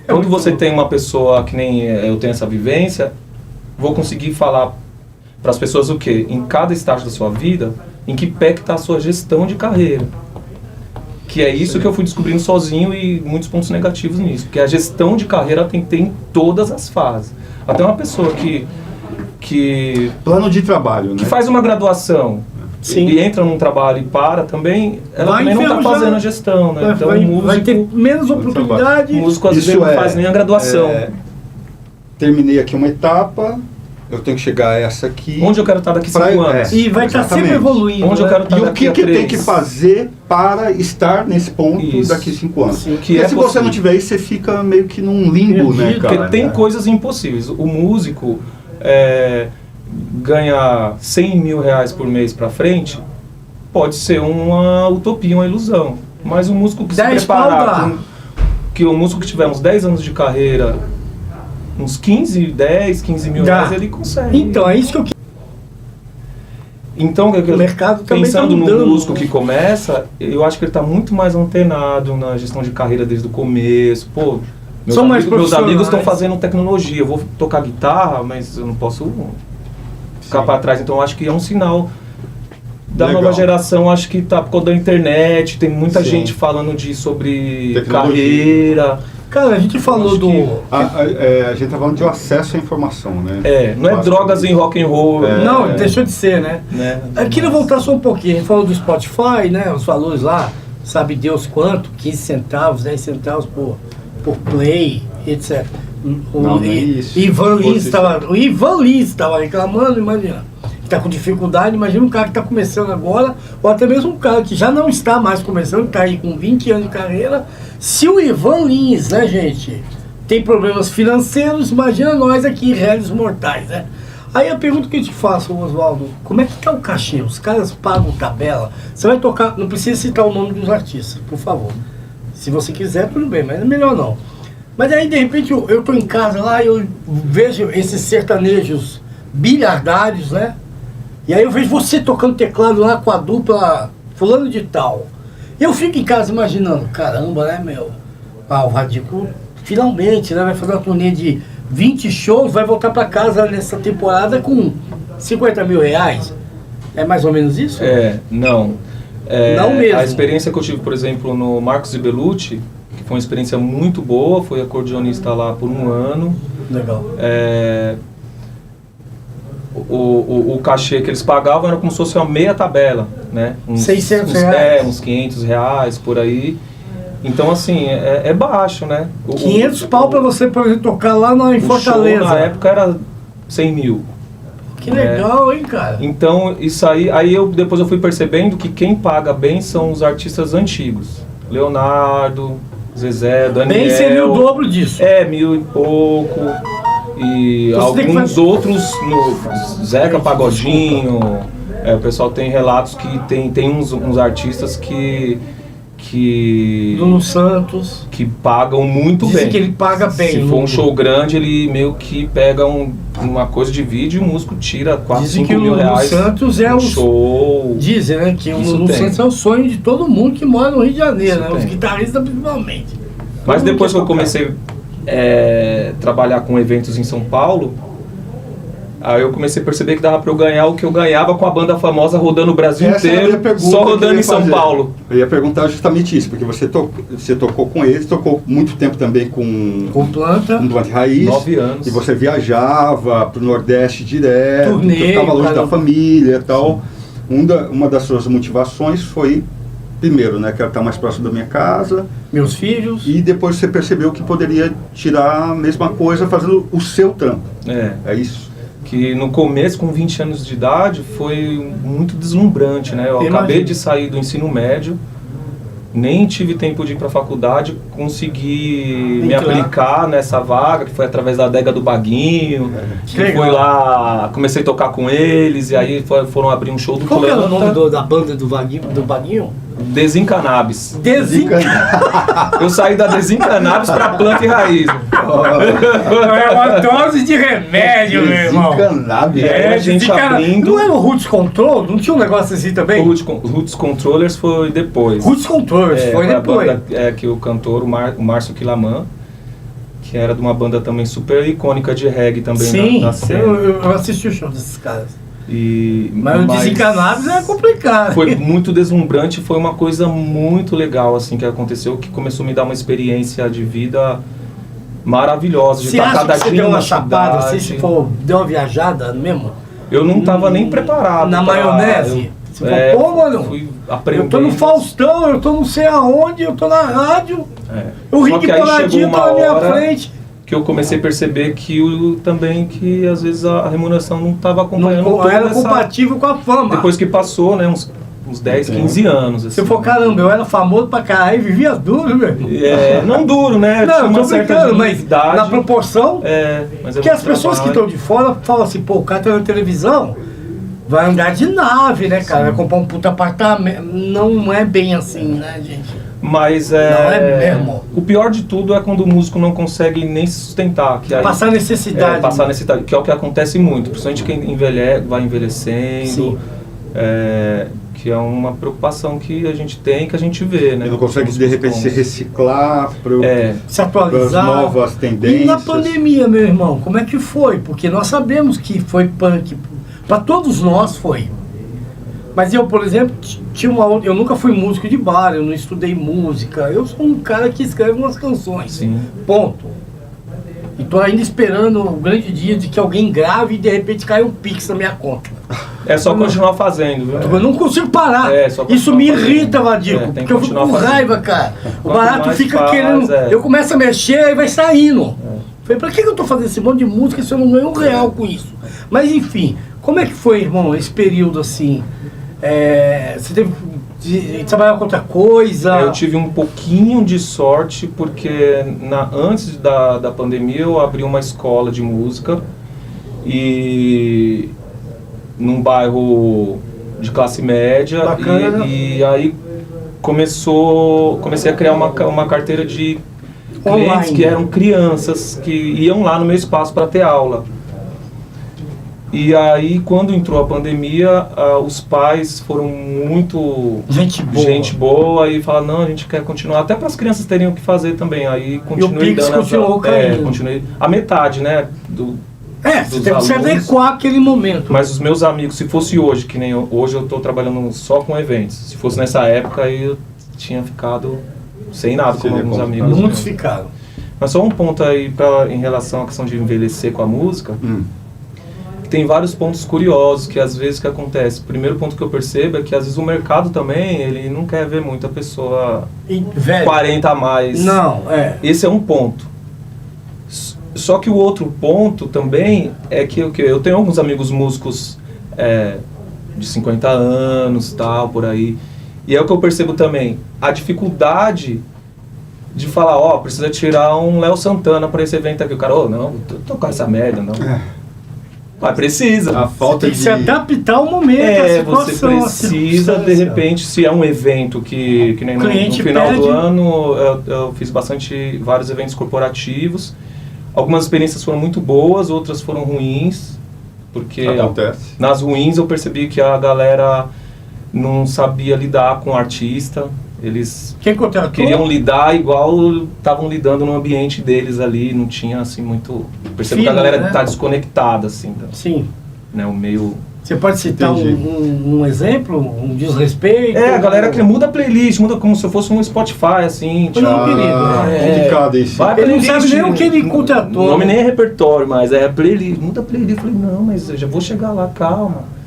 Quando você tem uma pessoa que nem eu tenho essa vivência, vou conseguir falar para as pessoas o quê? Em cada estágio da sua vida, em que pé que está a sua gestão de carreira. Que é isso que eu fui descobrindo sozinho e muitos pontos negativos nisso. Porque a gestão de carreira tem que ter em todas as fases. Até uma pessoa que plano de trabalho, que né? faz uma graduação e entra num trabalho e para também, ela também não está fazendo a gestão, né? Então o músico vai ter menos oportunidade. O músico às vezes não faz nem a graduação. Terminei aqui uma etapa, eu tenho que chegar a essa aqui. Onde eu quero estar daqui 5 anos? E vai estar sempre evoluindo. Onde eu quero estar e daqui o que tem que fazer para estar nesse ponto daqui 5 anos? Sim. Porque se você não tiver isso, você fica meio que num limbo, né, cara? Porque tem coisas impossíveis. O músico ganhar 100 mil reais por mês para frente pode ser uma utopia, uma ilusão. Mas o músico que se preparar, que o músico que tiver uns 10 anos de carreira, uns 15 mil reais, ele consegue. Então, é isso que eu quero. Então, o mercado pensando no músico que começa, eu acho que ele está muito mais antenado na gestão de carreira desde o começo. Pô, Meus amigos estão fazendo tecnologia. Eu vou tocar guitarra, mas eu não posso ficar para trás. Então, eu acho que é um sinal da nova geração. Acho que tá por causa da internet. Tem muita gente falando sobre carreira. Cara, a gente falou a gente tá falando de acesso à informação, né? Não é drogas em rock and roll. Não, deixou de ser, né? Eu queria voltar só um pouquinho. A gente falou do Spotify, né? Os valores lá, sabe Deus quanto, 15 centavos, 10 centavos por play, etc. O Ivan Lins estava reclamando, imagina. Está com dificuldade, imagina um cara que está começando agora, ou até mesmo um cara que já não está mais começando, está aí com 20 anos de carreira. Se o Ivan Lins, né, gente, tem problemas financeiros, imagina nós aqui, réis mortais, né? Aí a pergunta que eu te faço, Oswaldo, como é que tá o cachê? Os caras pagam tabela? Você vai tocar, não precisa citar o nome dos artistas, por favor. Se você quiser, tudo bem, mas é melhor não. Mas aí, de repente, eu tô em casa lá e eu vejo esses sertanejos bilhardários, né? E aí eu vejo você tocando teclado lá com a dupla fulano de tal. Eu fico em casa imaginando, caramba, né, meu? O Radico finalmente, né, vai fazer uma turnê de 20 shows, vai voltar para casa nessa temporada com 50 mil reais. É mais ou menos isso? Não. Não mesmo. A experiência que eu tive, por exemplo, no Marcos e Bellucci, que foi uma experiência muito boa, fui acordeonista lá por 1 ano. Legal. O cachê que eles pagavam era como se fosse uma meia tabela, né? 600 reais. Uns 500 reais, por aí. Então, assim, é baixo, né? 500 pau pra você poder tocar lá em Fortaleza. Show, na época era 100 mil. Que legal, hein, cara? Então, isso aí depois eu fui percebendo que quem paga bem são os artistas antigos. Leonardo, Zezé, Daniel. Bem seria o dobro disso. 1.000 e pouco. E alguns outros, Zeca Pagodinho, o pessoal tem relatos que tem uns artistas que Lulu Santos, que pagam muito dizem bem. Que ele paga bem. Se for um show grande, ele meio que pega uma coisa de vídeo e o músico tira 4, 5 mil reais. Dizem que o Lulu Santos é um show. Dizem, né, que o Lulu Santos é o sonho de todo mundo que mora no Rio de Janeiro, né, os guitarristas principalmente. Mas depois que eu comecei trabalhar com eventos em São Paulo, aí eu comecei a perceber que dava para eu ganhar o que eu ganhava com a banda famosa rodando o Brasil inteiro, só rodando em São Paulo. Eu ia perguntar justamente isso, porque você tocou com eles, tocou muito tempo também com Planta Raiz. 9 anos. E você viajava para o Nordeste direto, ficava longe da família e tal. Uma das suas motivações foi, primeiro, né, quero estar mais próximo da minha casa, meus filhos. E depois você percebeu que poderia tirar a mesma coisa fazendo o seu trampo. É isso. Que no começo, com 20 anos de idade, foi muito deslumbrante, né? Eu acabei de sair do ensino médio, nem tive tempo de ir para a faculdade, consegui me aplicar nessa vaga, que foi através da adega do Baguinho. Que foi lá, comecei a tocar com eles, e aí foram abrir um show do Planta. Qual que era o nome da banda do Baguinho? Desencanabis. Eu saí da Desencanabis pra Planta e Raiz. É uma dose de remédio, meu irmão. Desencanabis. A gente abrindo. Não era o Roots Control? Não tinha um negócio assim também? O Roots Controllers foi depois. Roots Controllers foi depois. A banda, que o cantor, o Márcio Quilamã, que era de uma banda também super icônica de reggae também na cena. Eu assisti o show desses caras. Mas o Desencanados é complicado. Foi muito deslumbrante, foi uma coisa muito legal assim que aconteceu, que começou a me dar uma experiência de vida maravilhosa. Você acha que você deu uma chapada, você deu uma viajada mesmo? Eu não estava nem preparado. Na maionese? Você falou, pô, mano, fui aprendendo. Eu tô no Faustão, eu tô não sei aonde, eu tô na rádio, o Rick Boladinho tá na minha frente. Que eu comecei a perceber que que às vezes a remuneração não estava acompanhando. Não era compatível com a fama. Depois que passou, né, uns 10, 15 anos. Assim. Você falou, caramba, eu era famoso pra caralho, vivia duro, meu. Não duro, né? Não, tinha uma certa mas na proporção, mas que as pessoas que estão de fora falam assim, pô, o cara tá na televisão, vai andar de nave, né, cara? Vai comprar um puta apartamento. Não é bem assim, né, gente? Mas não é mesmo. O pior de tudo é quando o músico não consegue nem se sustentar. Que aí, passar necessidade. Passar necessidade, que é o que acontece muito. Principalmente quem vai envelhecendo. Que é uma preocupação que a gente tem, que a gente vê, né? E não consegue, de repente, se reciclar, se atualizar. Para as novas tendências. E na pandemia, meu irmão, como é que foi? Porque nós sabemos que foi punk. Para todos nós foi. Mas eu, por exemplo, eu nunca fui músico de bar, eu não estudei música. Eu sou um cara que escreve umas canções. Sim. Ponto. E tô ainda esperando o grande dia de que alguém grave e de repente cai um pix na minha conta. É só continuar fazendo, viu? Eu não consigo parar. Isso me irrita, Vadico, porque eu fico com raiva, cara. O barato fica querendo... Eu começo a mexer e vai saindo. Falei, pra que eu tô fazendo esse monte de música se eu não ganho R$1 com isso? Mas enfim, como é que foi, irmão, esse período assim? Você teve de trabalhar com outra coisa? Eu tive um pouquinho de sorte, porque antes da pandemia eu abri uma escola de música e num bairro de classe média. Bacana. E aí comecei a criar uma carteira de clientes online, que eram crianças que iam lá no meu espaço para ter aula. E aí, quando entrou a pandemia, os pais foram muito gente boa e falaram, não, a gente quer continuar, até para as crianças terem o que fazer também. Aí continuei dando continuou caindo. Continuei a metade, né, você teve que se adequar àquele momento. Mas os meus amigos, se fosse hoje, que nem hoje eu estou trabalhando só com eventos, se fosse nessa época aí eu tinha ficado sem nada, como alguns amigos. Muitos ficaram. Mas só um ponto aí em relação à questão de envelhecer com a música. Tem vários pontos curiosos que às vezes que acontece. O primeiro ponto que eu percebo é que às vezes o mercado também, ele não quer ver muita pessoa velho. 40 a mais. Não, Esse é um ponto. Só que o outro ponto também é que eu tenho alguns amigos músicos de 50 anos, tal, por aí. E é o que eu percebo também, a dificuldade de falar, precisa tirar um Léo Santana para esse evento aqui. O cara, não, vou tocar essa merda, não. Mas precisa. A falta tem que se adaptar ao momento, a situação. Você precisa, de repente, se é um evento que nem no final do ano, eu fiz vários eventos corporativos. Algumas experiências foram muito boas, outras foram ruins, porque nas ruins eu percebi que a galera não sabia lidar com o artista. Eles queriam lidar igual estavam lidando no ambiente deles ali, não tinha assim muito... Percebo que a galera tá desconectada, assim. Sim. Né, o meio... Você pode citar um exemplo, um desrespeito? A galera que muda a playlist, muda como se fosse um Spotify, assim. Não, querido. Complicado isso. Ele não sabe nem o que ele contratou. O nome nem é repertório, mas é playlist. Muda a playlist. Eu falei, não, mas eu já vou chegar lá, calma.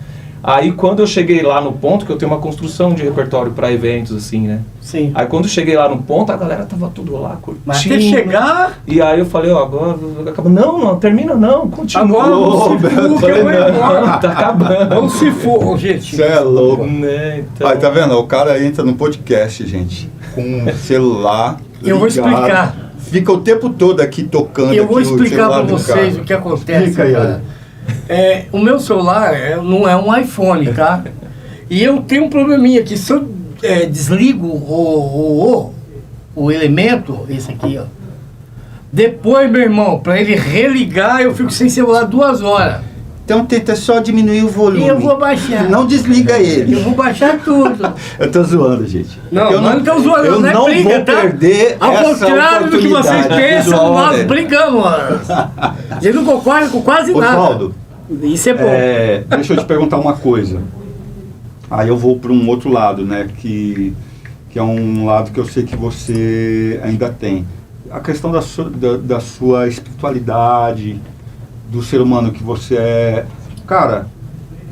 Aí quando eu cheguei lá no ponto, que eu tenho uma construção de repertório para eventos, assim, né? Sim. Aí quando eu cheguei lá no ponto, a galera tava tudo lá curtindo. Mas até chegar... E aí eu falei, agora acaba. Não, termina não, continua. Agora vamos se for, tá acabando. Vamos se for, gente. Você é louco. Né, então... Aí, tá vendo? O cara entra no podcast, gente, com um celular Eu vou explicar. Fica o tempo todo aqui tocando. Eu vou explicar para vocês o que acontece. Fica aí, o meu celular não é um iPhone, tá? E eu tenho um probleminha aqui. Se eu desligo o elemento, esse aqui, ó. Depois, meu irmão, para ele religar, eu fico sem celular 2 horas. Então tenta só diminuir o volume. E eu vou baixar. Não desliga ele. Eu vou baixar tudo. Eu tô zoando, gente. Não, eu não tô zoando, eu não briga, vou perder Ao essa contrário do que vocês pensam, nós brigamos. A gente não concorda com quase nada. Osvaldo, isso é bom. Deixa eu te perguntar uma coisa. Aí eu vou para um outro lado, né? Que é um lado que eu sei que você ainda tem. A questão da sua espiritualidade, do ser humano que você é. Cara,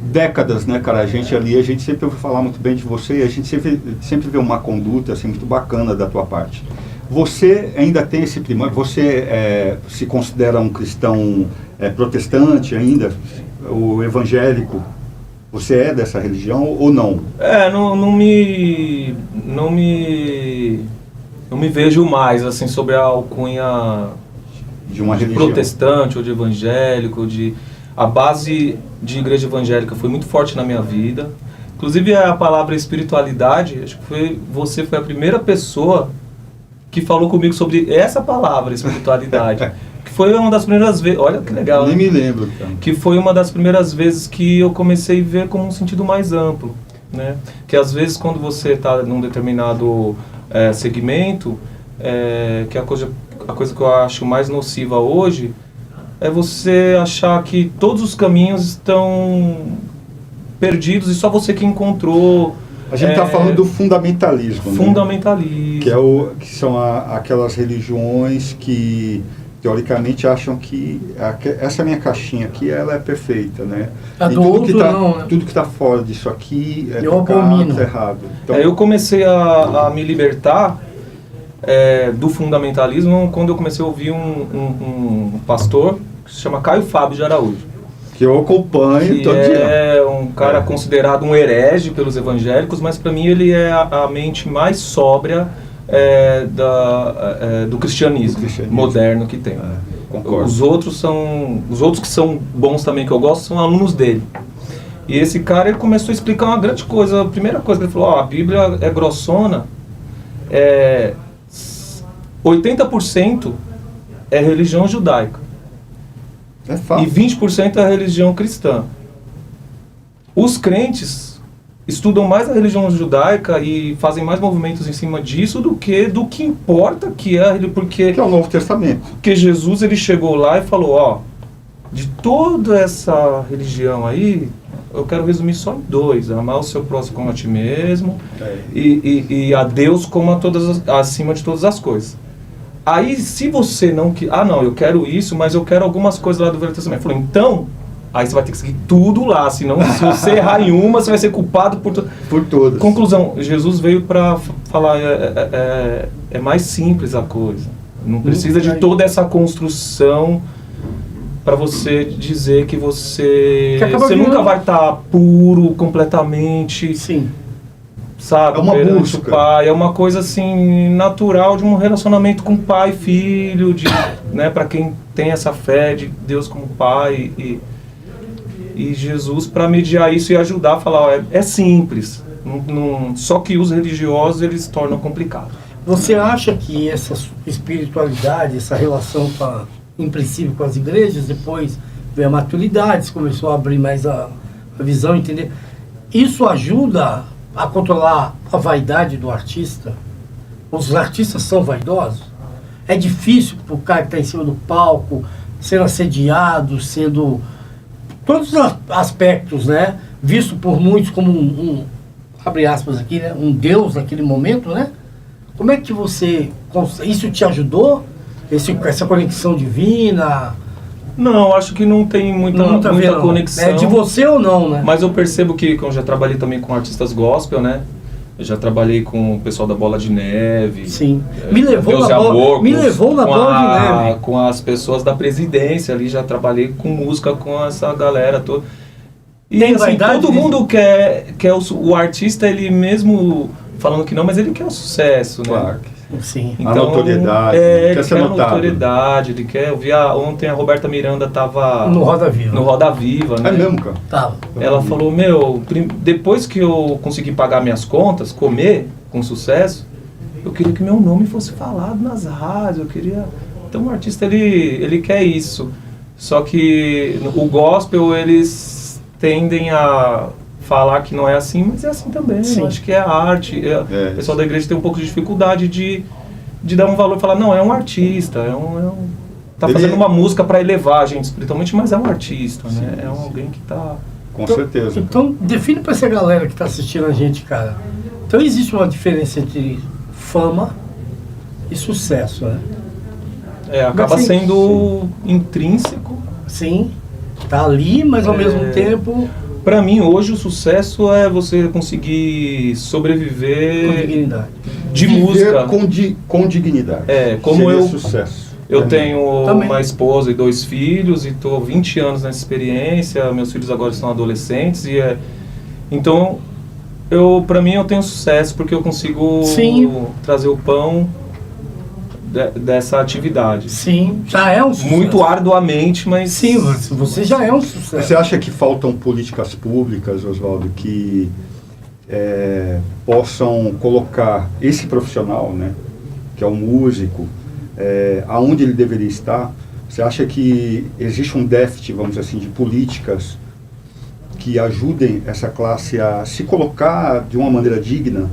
décadas, né, cara? A gente sempre ouve falar muito bem de você e a gente sempre vê uma conduta assim, muito bacana da tua parte. Você ainda tem esse primor? Você se considera um cristão protestante ainda? O evangélico? Você é dessa religião ou não? Não me vejo mais assim sobre a alcunha de uma religião protestante ou de evangélico, a base de igreja evangélica foi muito forte na minha vida. Inclusive a palavra espiritualidade, acho que você foi a primeira pessoa que falou comigo sobre essa palavra, espiritualidade. Que foi uma das primeiras vezes, olha que legal. Nem me lembro. Cara. Que foi uma das primeiras vezes que eu comecei a ver como um sentido mais amplo. né? Que às vezes quando você está num determinado segmento, que a coisa que eu acho mais nociva hoje é você achar que todos os caminhos estão perdidos e só você que encontrou. A gente está falando do fundamentalismo. Fundamentalismo. Né? Que são aquelas religiões que teoricamente acham que essa minha caixinha aqui ela é perfeita, né? A do outro não, né? Tudo que está fora disso aqui é pecado, errado. Então, eu comecei a me libertar do fundamentalismo quando eu comecei a ouvir um pastor que se chama Caio Fábio de Araújo. Que eu acompanho todo dia. É um cara considerado um herege pelos evangélicos, mas para mim ele é a mente mais sóbria do cristianismo moderno que tem. Concordo. Os outros que são bons também, que eu gosto, são alunos dele. E esse cara ele começou a explicar uma grande coisa. A primeira coisa que ele falou, a Bíblia é grossona, 80% é religião judaica. É fácil. E 20% é a religião cristã. Os crentes estudam mais a religião judaica e fazem mais movimentos em cima disso do que importa que é a religião. Porque que é o Novo Testamento. Porque Jesus ele chegou lá e falou, de toda essa religião aí, eu quero resumir só em 2. Amar o seu próximo como a ti mesmo e a Deus como acima de todas as coisas. Aí, se você não... não, eu quero isso, mas eu quero algumas coisas lá do Velho Testamento. Falou, então, aí você vai ter que seguir tudo lá, senão se você errar em uma, você vai ser culpado por todas. Conclusão, Jesus veio para falar, é mais simples a coisa. Não precisa de toda essa construção para você dizer que você nunca vai estar puro completamente. Sim. Sabe, é uma busca. O pai, é uma coisa assim natural de um relacionamento com pai e filho, né, para quem tem essa fé de Deus como pai e Jesus para mediar isso e ajudar a falar, é simples, só que os religiosos eles tornam complicado. Você acha que essa espiritualidade, essa relação em princípio com as igrejas, depois veio a maturidade, você começou a abrir mais a visão, entender, isso ajuda a controlar a vaidade do artista? Os artistas são vaidosos? É difícil para o cara que está em cima do palco, sendo assediado, sendo... todos os aspectos, né? Visto por muitos como abre aspas aqui, né? Um deus naquele momento, né? Como é que você... isso te ajudou? Essa conexão divina... Não, acho que não tem muita conexão. É de você ou não, né? Mas eu percebo que eu já trabalhei também com artistas gospel, né? Eu já trabalhei com o pessoal da Bola de Neve. Sim. Me levou na Bola de Neve. Com as pessoas da presidência ali, já trabalhei com música com essa galera toda. E tem assim, todo mundo quer o artista, ele mesmo falando que não, mas ele quer o sucesso, né? Claro. Sim. Então, a notoriedade, ele quer a notoriedade, ele quer... Eu vi ontem a Roberta Miranda tava... No Roda Viva, né? É mesmo, cara? Tava. Ela falou, depois que eu consegui pagar minhas contas, comer com sucesso, eu queria que meu nome fosse falado nas rádios, eu queria... Então o artista, ele quer isso. Só que o gospel, eles tendem a... falar que não é assim, mas é assim também. Sim. Eu acho que é arte. O pessoal da igreja tem um pouco de dificuldade de dar um valor e falar, não, é um artista, tá fazendo uma música para elevar a gente espiritualmente, mas é um artista, né? É alguém que tá... Com certeza. Então, define para essa galera que tá assistindo a gente, cara. Então, existe uma diferença entre fama e sucesso, né? Acaba sendo intrínseco. Sim, tá ali, mas ao mesmo tempo... Pra mim, hoje, o sucesso é você conseguir sobreviver... Com dignidade. De viver música. Com dignidade. Como seria eu... sucesso. Eu tenho uma esposa e 2 filhos e estou 20 anos nessa experiência. Meus filhos agora estão adolescentes. Então, pra mim, eu tenho sucesso porque eu consigo trazer o pão dessa atividade. Sim, já é um sucesso. Muito arduamente, mas... Sim, você já é um sucesso. Você acha que faltam políticas públicas, Oswaldo, que possam colocar esse profissional, né, que é o músico, aonde ele deveria estar? Você acha que existe um déficit, vamos dizer assim, de políticas que ajudem essa classe a se colocar de uma maneira digna?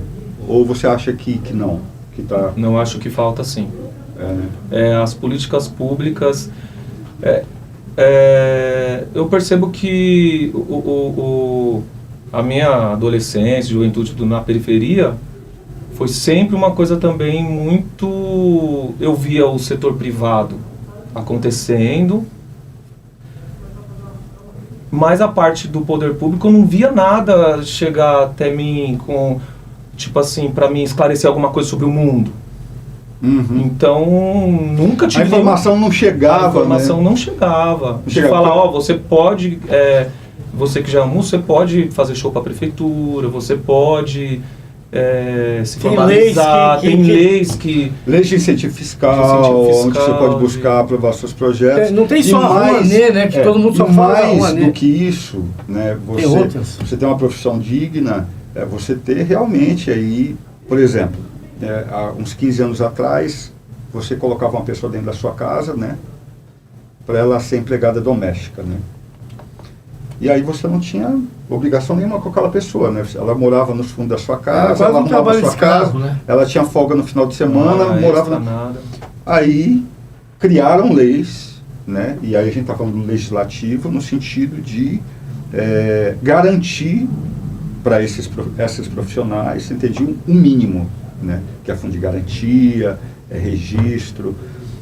Ou você acha que não? Que tá... Não, acho que falta sim. As políticas públicas... eu percebo que a minha adolescência, juventude na periferia, foi sempre uma coisa também muito... Eu via o setor privado acontecendo, mas a parte do poder público eu não via nada chegar até mim com, tipo assim, para mim esclarecer alguma coisa sobre o mundo. Uhum. Então, nunca tive... A informação não chegava, A informação não chegava. De falar, você pode... você que já é músico, você pode fazer show para a prefeitura, você pode... se formalizar, tem leis que... Leis de incentivo fiscal, onde você pode buscar aprovar seus projetos. Não tem só a Rouanet, né? Que todo mundo só fala da mais Rouanet. do que isso, né? Você tem uma profissão digna, você ter realmente aí, por exemplo, há uns 15 anos atrás, você colocava uma pessoa dentro da sua casa, né? Para ela ser empregada doméstica, né? E aí você não tinha obrigação nenhuma com aquela pessoa, né? Ela morava nos fundos da sua casa, ela arrumava a sua casa, né? Ela tinha folga no final de semana, morava... Nada. Aí criaram leis, né? E aí a gente está falando do legislativo no sentido de garantir para esses profissionais, você entendia, um mínimo, né? Que é fundo de garantia, registro,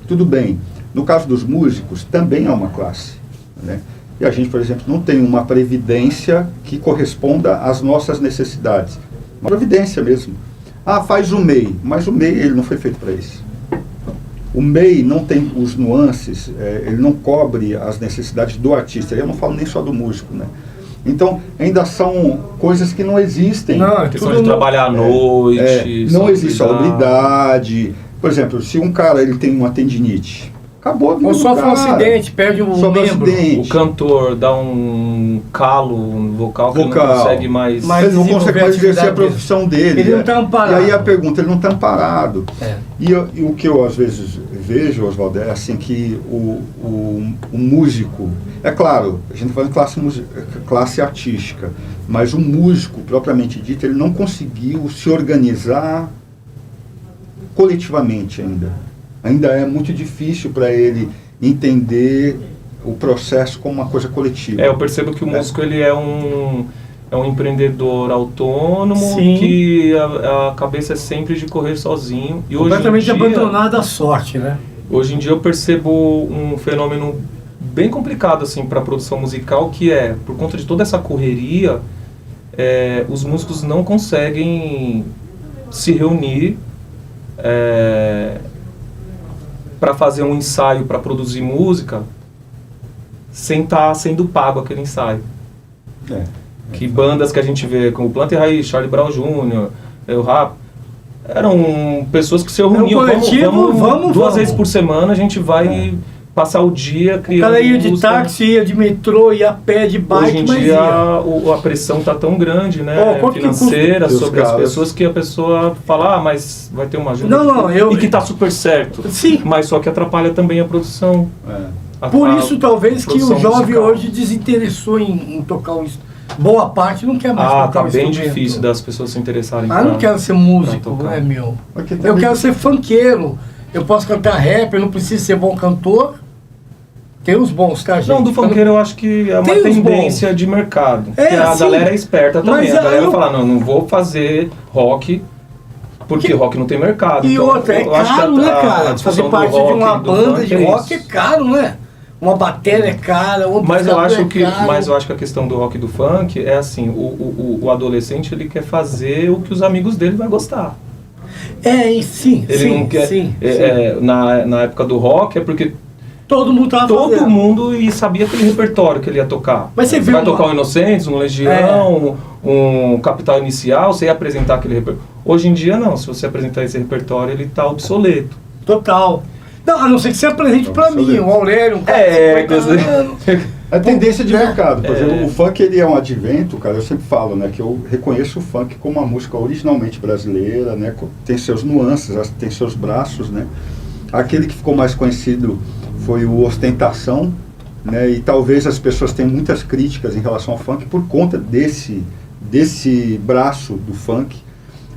tudo bem. No caso dos músicos, também é uma classe, né? E a gente, por exemplo, não tem uma previdência que corresponda às nossas necessidades. Uma previdência mesmo. Faz o MEI, mas o MEI ele não foi feito para isso. O MEI não tem os nuances, ele não cobre as necessidades do artista. Eu não falo nem só do músico, né? Então, ainda são coisas que não existem. Não, questão de trabalhar à noite. Não existe salubridade. Por exemplo, se um cara ele tem uma tendinite, acabou a vida. Ou sofre um acidente, perde um membro. O cantor dá um calo no vocal que ele não consegue mais... Ele não consegue mais exercer a profissão dele. Ele não está amparado. E aí a pergunta, ele não está amparado. E o que eu às vezes vejo, Oswaldo, é assim que o músico... É claro, a gente fala em classe artística, mas o músico, propriamente dito, ele não conseguiu se organizar coletivamente ainda. Ainda é muito difícil para ele entender o processo como uma coisa coletiva. Eu percebo que o músico ele é um empreendedor autônomo. Sim. Que a cabeça é sempre de correr sozinho. E completamente abandonado à sorte, né? Hoje em dia eu percebo um fenômeno bem complicado assim, para a produção musical, que por conta de toda essa correria, os músicos não conseguem se reunir para fazer um ensaio, para produzir música, sem estar sendo pago aquele ensaio. Que bandas que a gente vê, como Planta e Raiz, Charlie Brown Jr., o Rap, eram pessoas que se reuniam. Vamos duas vezes por semana, a gente vai passar o dia criando. O cara ia de táxi, ia de metrô, ia a pé, de bike. Hoje em dia a pressão está tão grande, né, financeira sobre as pessoas, que a pessoa fala, mas vai ter uma ajuda. E que está super certo. Sim. Mas só que atrapalha também a produção. Por isso talvez que o jovem hoje desinteressou em tocar o instrumento. Boa parte não quer mais tocar o instrumento. Tá bem difícil das pessoas se interessarem. Não quero ser músico, é meu. Eu quero ser funkeiro. Eu posso cantar rap, eu não preciso ser bom cantor. Tem os bons, tá, gente? Não, do funkeiro eu acho que é uma tendência de mercado. Porque a galera é esperta também. A galera fala, não vou fazer rock, porque rock não tem mercado. E outra, é caro, né, cara? Fazer parte de uma banda de rock é caro, né? Uma bateria é cara, mas eu acho que a questão do rock e do funk é assim, o adolescente ele quer fazer o que os amigos dele vai gostar. Sim. Ele não quer. Na época do rock é porque todo mundo tava todo mundo sabia aquele repertório que ele ia tocar. Mas você vai tocar um Inocentes, um Legião, um Capital Inicial, você ia apresentar aquele repertório. Hoje em dia não, se você apresentar esse repertório, ele tá obsoleto. Total. Não, a não ser que você apresente pra mim, o Aurélio, um cara a tendência de mercado. Por exemplo, o funk ele é um advento, cara, eu sempre falo, né, que eu reconheço o funk como uma música originalmente brasileira, né, tem seus nuances, tem seus braços, né. Aquele que ficou mais conhecido foi o Ostentação, né? E talvez as pessoas tenham muitas críticas em relação ao funk por conta desse braço do funk,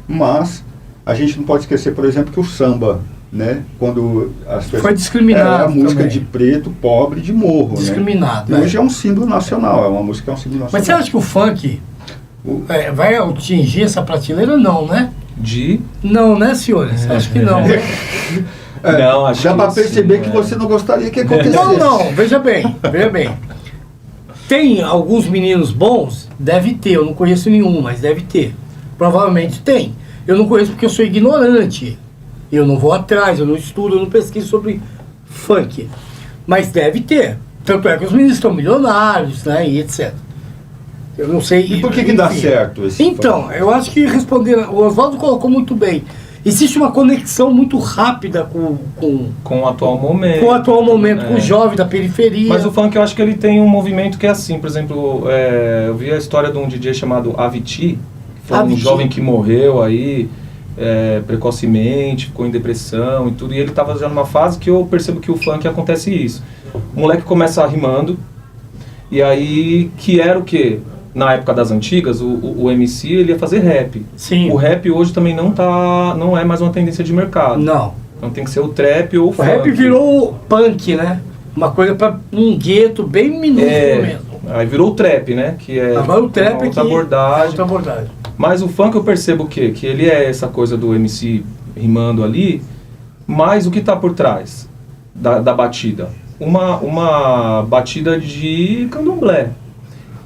mas a gente não pode esquecer, por exemplo, que o samba, né, quando as pessoas... Foi discriminado a música também. de preto, pobre, de morro, discriminado, né? Hoje é um símbolo nacional, uma música que é um símbolo nacional. Mas você acha que o funk vai atingir essa prateleira? Não, né? Não, né, senhores? Acho que não, né? Não, acho dá que para perceber sim, que você não gostaria que acontecesse. Não, veja bem. Tem alguns meninos bons? Deve ter, eu não conheço nenhum, mas deve ter. Provavelmente tem. Eu não conheço porque eu sou ignorante. Eu não vou atrás, eu não estudo, eu não pesquiso sobre funk. Mas deve ter. Tanto é que os meninos estão milionários, né, e etc. Eu não sei... E por que dá certo esse Então, funk? Eu acho que respondendo... O Oswaldo colocou muito bem. Existe uma conexão muito rápida com o atual momento. Com o atual momento, com o jovem da periferia. Mas o funk, eu acho que ele tem um movimento que é assim. Por exemplo, eu vi a história de um DJ chamado Avicii, que foi um jovem que morreu aí precocemente, ficou em depressão e tudo. E ele estava já numa fase que eu percebo que o funk acontece isso. O moleque começa rimando, e aí, que era o quê? Na época das antigas, o MC ele ia fazer rap. Sim. O rap hoje também não é mais uma tendência de mercado. Não. Então tem que ser o trap ou o funk. O rap virou punk, né? Uma coisa para um gueto bem minúsculo mesmo. Aí virou o trap, né? Que é agora o trap outra abordagem. Mas o funk eu percebo o quê? Que ele é essa coisa do MC rimando ali, mas o que está por trás da batida? Uma batida de candomblé.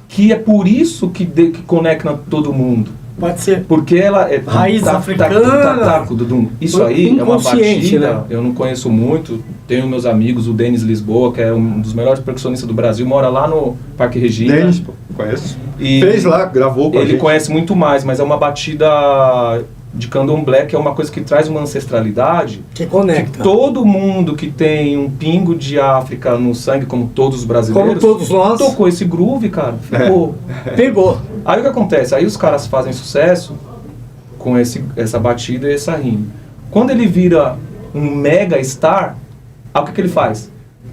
Que é por isso que conecta todo mundo. Pode ser. Porque ela é... Raiz africana. Isso aí é uma batida, né? Eu não conheço muito. Tenho meus amigos, o Denis Lisboa, que é um dos melhores percussionistas do Brasil, mora lá no Parque Regina. Denis, conheço. E fez lá, gravou com a gente. Ele conhece muito mais, mas é uma batida de candomblé, que é uma coisa que traz uma ancestralidade. Que conecta. Que todo mundo que tem um pingo de África no sangue, como todos os brasileiros, como todos nós, tocou esse groove, cara. Pegou. Aí o que acontece? Aí os caras fazem sucesso com essa batida e essa rima. Quando ele vira um mega star, aí o que ele faz?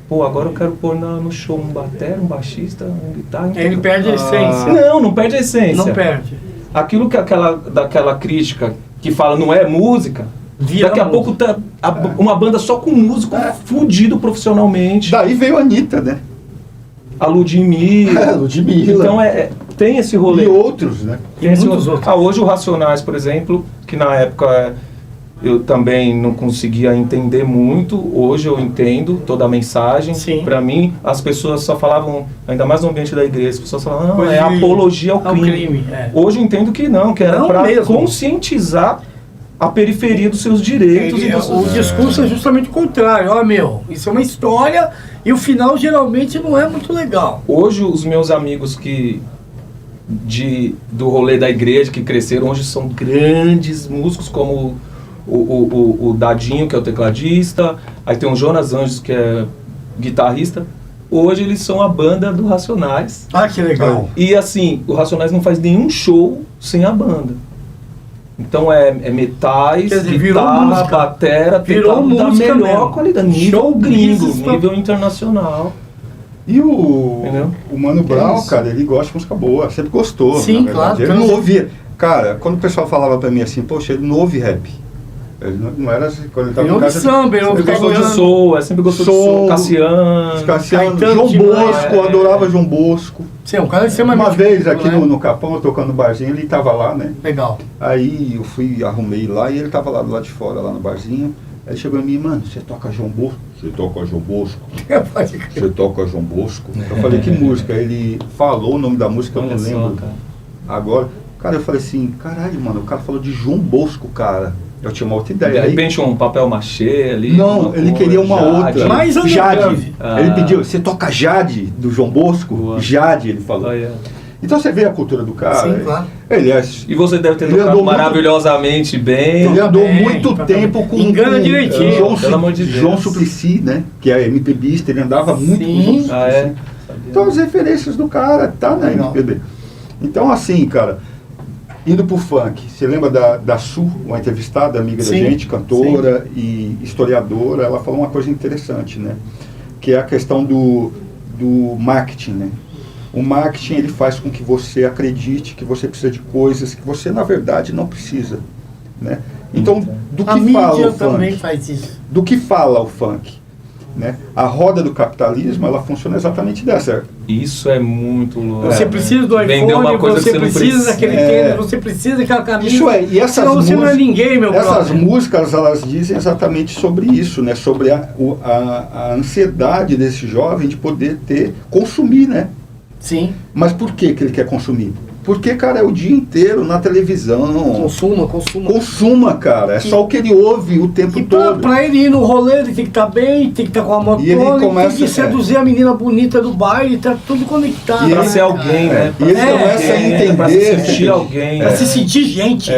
Pô, agora eu quero pôr no show um batera, um baixista, um guitarra... Ele perde a essência. Não perde a essência. Não perde. Aquilo que daquela crítica que fala não é música, daqui a pouco tá uma banda só com músico fudido profissionalmente. Daí veio a Anitta, né? A Ludmilla. Ludmilla. Então tem esse rolê. E outros, né? Tem muitos outros. Hoje o Racionais, por exemplo, que na época eu também não conseguia entender muito, hoje eu entendo toda a mensagem. Para mim, as pessoas só falavam, ainda mais no ambiente da igreja, as pessoas falavam, é apologia ao crime. Hoje eu entendo que não, que era para conscientizar a periferia dos seus direitos. O discurso é justamente o contrário. Isso é uma história e o final geralmente não é muito legal. Hoje os meus amigos do rolê da igreja, que cresceram, hoje são grandes músicos, como o Dadinho, que é o tecladista, aí tem o Jonas Anjos, que é guitarrista. Hoje eles são a banda do Racionais. Ah, que legal. E assim, o Racionais não faz nenhum show sem a banda. Então é metais, guitarra, batera, teclado da melhor qualidade, nível gringo, nível internacional. E o Mano Brown, cara, ele gosta de música boa, sempre gostou. Sim, claro. Ele não ouvia. Cara, quando o pessoal falava pra mim assim, poxa, ele não ouve rap. Ele não era assim, quando ele tava em casa... samba, ele sempre gostou de soul, sempre gostou de soul, Cassiano, João Bosco, adorava João Bosco. Sim, um cara uma vez aqui no Capão, eu tocando no barzinho, ele tava lá, né? Legal. Aí eu arrumei lá e ele tava lá do lado de fora, lá no barzinho. Aí chegou em mim, mano, você toca João Bosco? Você toca João Bosco? Você toca João Bosco? Eu falei, que música? Ele falou o nome da música, eu não lembro. Agora, cara, eu falei assim, caralho, mano, o cara falou de João Bosco, cara. Eu tinha uma outra ideia. De repente um papel machê ali. Não, ele queria uma outra. Mais Jade. Ele pediu, você toca Jade do João Bosco? Boa. Jade, ele falou. Então você vê a cultura do cara. Sim, claro. E você deve ter tocado maravilhosamente bem. Ele andou muito tempo com... Engana direitinho. João Suplicy, né? Que é MPBista, ele andava muito com o João Suplicy. Então as referências do cara tá na MPB. Então assim, cara... Indo pro funk, você lembra da Su, uma entrevistada, amiga da gente, cantora e historiadora, ela falou uma coisa interessante, né? Que é a questão do do marketing, né? O marketing, ele faz com que você acredite que você precisa de coisas que você, na verdade, não precisa, né? Então, do A que fala mídia o também funk? faz isso. Do que fala o funk? Né? A roda do capitalismo, ela funciona exatamente dessa. Isso é muito louco. Você precisa do Vender uma iPhone, coisa você que você não precisa daquele precisa. tênis, você precisa daquela camisa. Isso é, e essas Senão você não é ninguém, meu essas brother. músicas, elas dizem exatamente sobre isso, né? Sobre a ansiedade desse jovem de poder consumir, né? Sim. Mas por que ele quer consumir? Porque, cara, é o dia inteiro na televisão. Consuma. Consuma, cara. É só o que ele ouve o tempo E todo. pra ele ir no rolê, ele tem que estar bem, tem que estar com a motona, E ele tem começa- que seduzir a menina bonita do baile, tá tudo conectado. E Pra ele- ser alguém, né? E ele Pra ser começa a alguém, entender- Pra se sentir alguém. Pra se sentir gente.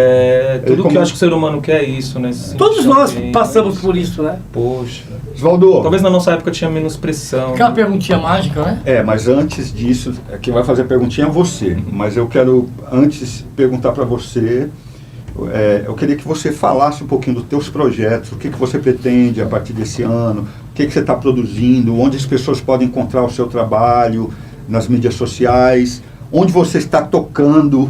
Tudo que come- eu acho que o ser humano quer é isso, né? Se Todos sentir nós alguém, passamos mas- por isso, né? Poxa. Osvaldo. Talvez na nossa época tinha menos pressão. Aquela perguntinha mágica, né? Mas antes disso, quem vai fazer a perguntinha é você. Mas eu quero, antes, perguntar para você. Eu queria que você falasse um pouquinho dos teus projetos, o que você pretende a partir desse ano, o que você está produzindo, onde as pessoas podem encontrar o seu trabalho, nas mídias sociais, onde você está tocando.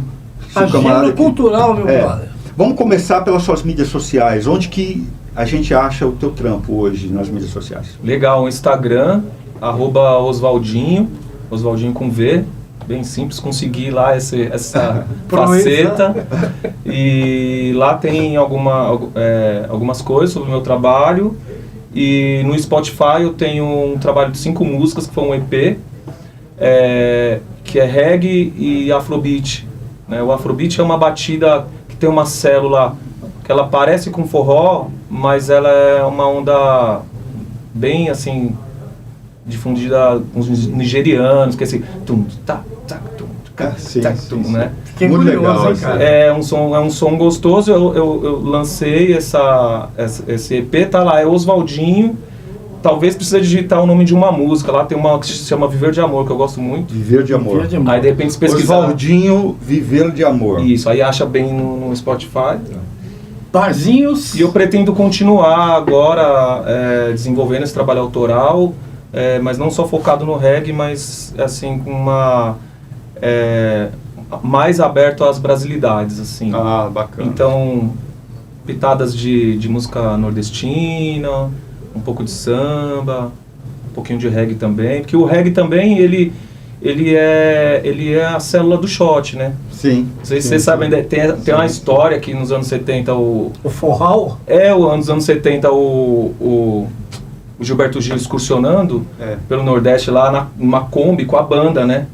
se o Agenda camarada que- cultural, meu brother. Vamos começar pelas suas mídias sociais. Onde que a gente acha o teu trampo hoje nas mídias sociais? Legal, o Instagram, @Osvaldinho, Osvaldinho com V, bem simples, consegui lá essa faceta. E lá tem algumas coisas sobre o meu trabalho. E no Spotify eu tenho um trabalho de 5 músicas, que foi um EP, que é reggae e afrobeat. Né? O afrobeat é uma batida que tem uma célula que ela parece com forró, mas ela é uma onda bem assim difundida com os nigerianos, que é assim tum tá tá tum Sim, tá, sim, tum, sim. né? Fiquei Muito curioso, legal, hein, cara? É um som gostoso. Eu lancei esse EP, tá lá, é Osvaldinho. Talvez precisa digitar o nome de uma música. Lá tem uma que se chama Viver de Amor, que eu gosto muito. Viver de Amor. Viver de Amor. Aí de repente se pesquisar. Osvaldinho, Viver de Amor. Isso, aí acha bem no Spotify. Barzinhos. E eu pretendo continuar agora desenvolvendo esse trabalho autoral, mas não só focado no reggae, mas assim com uma mais aberto às brasilidades, assim. Ah, bacana. Então, pitadas de música nordestina, um pouco de samba, um pouquinho de reggae também, porque o reggae também ele é a célula do shot, né? Sim. Não sei se vocês sabem, tem uma história que nos anos 70 O forró. nos anos 70 o Gilberto Gil excursionando pelo Nordeste lá numa Kombi com a banda, né?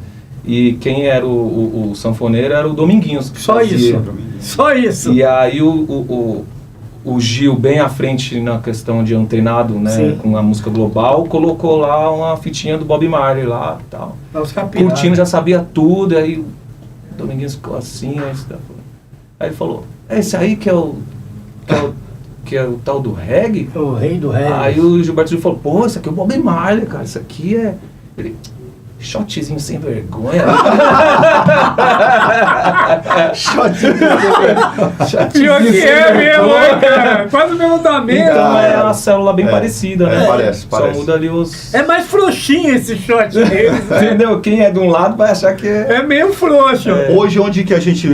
E quem era o sanfoneiro era o Dominguinhos. Que Só fazia. isso. Só isso. E aí o Gil, bem à frente na questão de antenado, né, Sim. com a música global, colocou lá uma fitinha do Bob Marley lá e tal. Os capiradas. Curtindo, já sabia tudo, aí o Dominguinhos ficou assim, aí ele falou, é esse aí que é o tal do reggae? O rei do reggae. Aí o Gilberto Gil falou, pô, isso aqui é o Bob Marley, cara, isso aqui é... Ele, shotzinho sem vergonha. Shotzinho. Pior que é mesmo, né, cara? Quase o mesmo andamento. Então é uma célula bem parecida, né? Parece. Só muda ali os... É mais frouxinho esse shot deles, né? Entendeu? Quem é de um lado vai achar que é... É meio frouxo. Hoje, onde que a gente...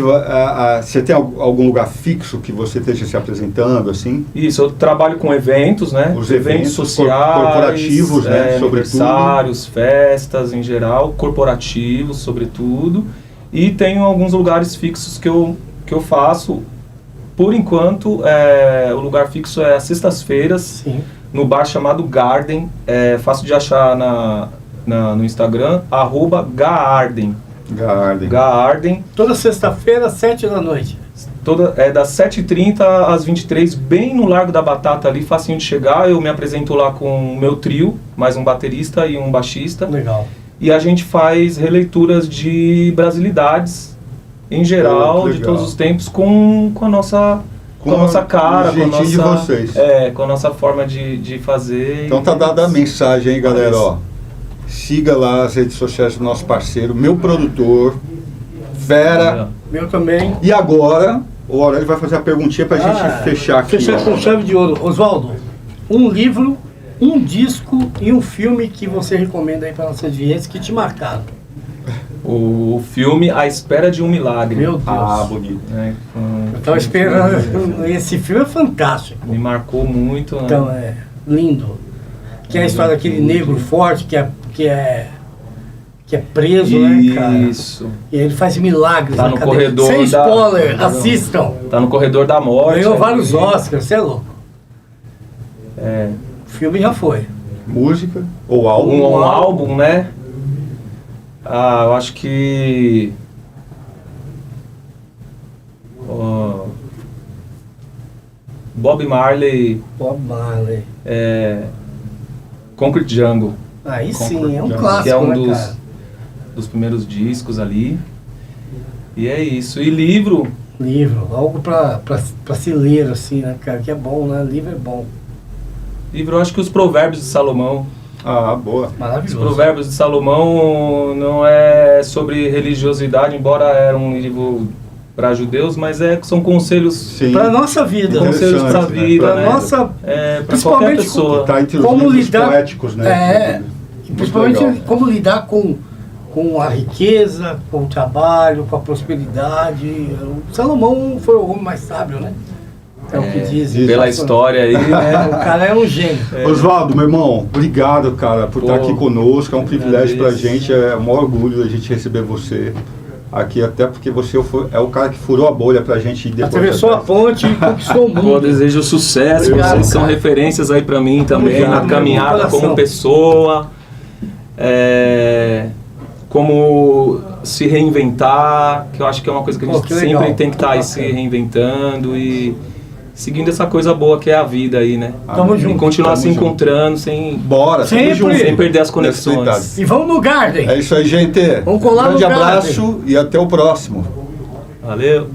você tem algum lugar fixo que você esteja se apresentando, assim? Isso, eu trabalho com eventos, né? Os eventos sociais, corporativos, né? Sobretudo. Aniversários, festas em geral, corporativos, sobretudo. E tenho alguns lugares fixos que eu faço. Por enquanto, o lugar fixo é às sextas-feiras, Sim. no bar chamado Garden. É fácil de achar no Instagram, @Gaarden. Gaarden. Toda sexta-feira, 7 da noite. Das 7h30 às 23h, bem no Largo da Batata ali, facinho de chegar. Eu me apresento lá com o meu trio, mais um baterista e um baixista. Legal. E a gente faz releituras de brasilidades, em geral, de todos os tempos, com a nossa cara, com a nossa, de vocês. Com a nossa forma de fazer. Então tá dada a mensagem, hein, galera, ó. Siga lá as redes sociais do nosso parceiro, meu produtor, Fera. Meu também. E agora, o Aurélio vai fazer a perguntinha pra gente fechar aqui. Fechar ó. com chave de ouro. Oswaldo, um livro um disco e um filme que você recomenda aí para nossa audiência que te marcaram. O filme A Espera de um Milagre. Meu Deus. Ah, bonito. Eu tava esperando. Esse filme é fantástico. Me marcou muito, né? Então, é lindo. Que é a história daquele negro forte que é preso, né, cara? Isso. E ele faz milagres Tá na no cadeia. corredor Sem da- spoiler, assistam. Tá no corredor da morte. Ganhou ali. vários Oscars, você é louco. É. O filme já foi. Música ou álbum? Um álbum, né? Ah, eu acho que... Bob Marley, Bob Marley. Concrete Jungle. Aí sim, Concrete é um Jungle, clássico, que é um né, cara? dos primeiros discos ali. E é isso. E livro, Livro, algo pra se ler, assim, né, cara? Que é bom, né? Livro é bom. eu acho que os Provérbios de Salomão. Ah, boa. Os Maravilhoso. Provérbios de Salomão não é sobre religiosidade, embora era um livro para judeus, mas são conselhos, Sim. Pra nossa vida. conselhos para a Interessante, né? vida, Pra né? nossa... Para qualquer principalmente pessoa. Tá entre os Como livros lidar- poéticos, né? É, Muito principalmente legal. como lidar com a riqueza, com o trabalho, com a prosperidade. O Salomão foi o homem mais sábio, né? É o que dizem. Pela história aí. É, o cara é um gênio. Oswaldo, meu irmão, obrigado, cara, por Pô, estar aqui conosco. É um privilégio pra agradeço. gente, é um maior orgulho a gente receber você aqui, até porque você é o cara que furou a bolha pra gente. Atravessou a ponte e conquistou o Pô, mundo. desejo sucesso, Obrigado, vocês são cara. referências aí pra mim também, Obrigado, na meu caminhada coração. como pessoa, como se reinventar, que eu acho que é uma coisa que a Pô, gente que sempre legal. tem que estar aí se reinventando e seguindo essa coisa boa que é a vida aí, né? Tamo E junto. continuar Tamo se junto. encontrando sem Bora, Sempre. tamo junto. sem perder as conexões. E vamos no Garden. É isso aí, gente. Vamos colar Grande no Garden. abraço e até o próximo. Valeu!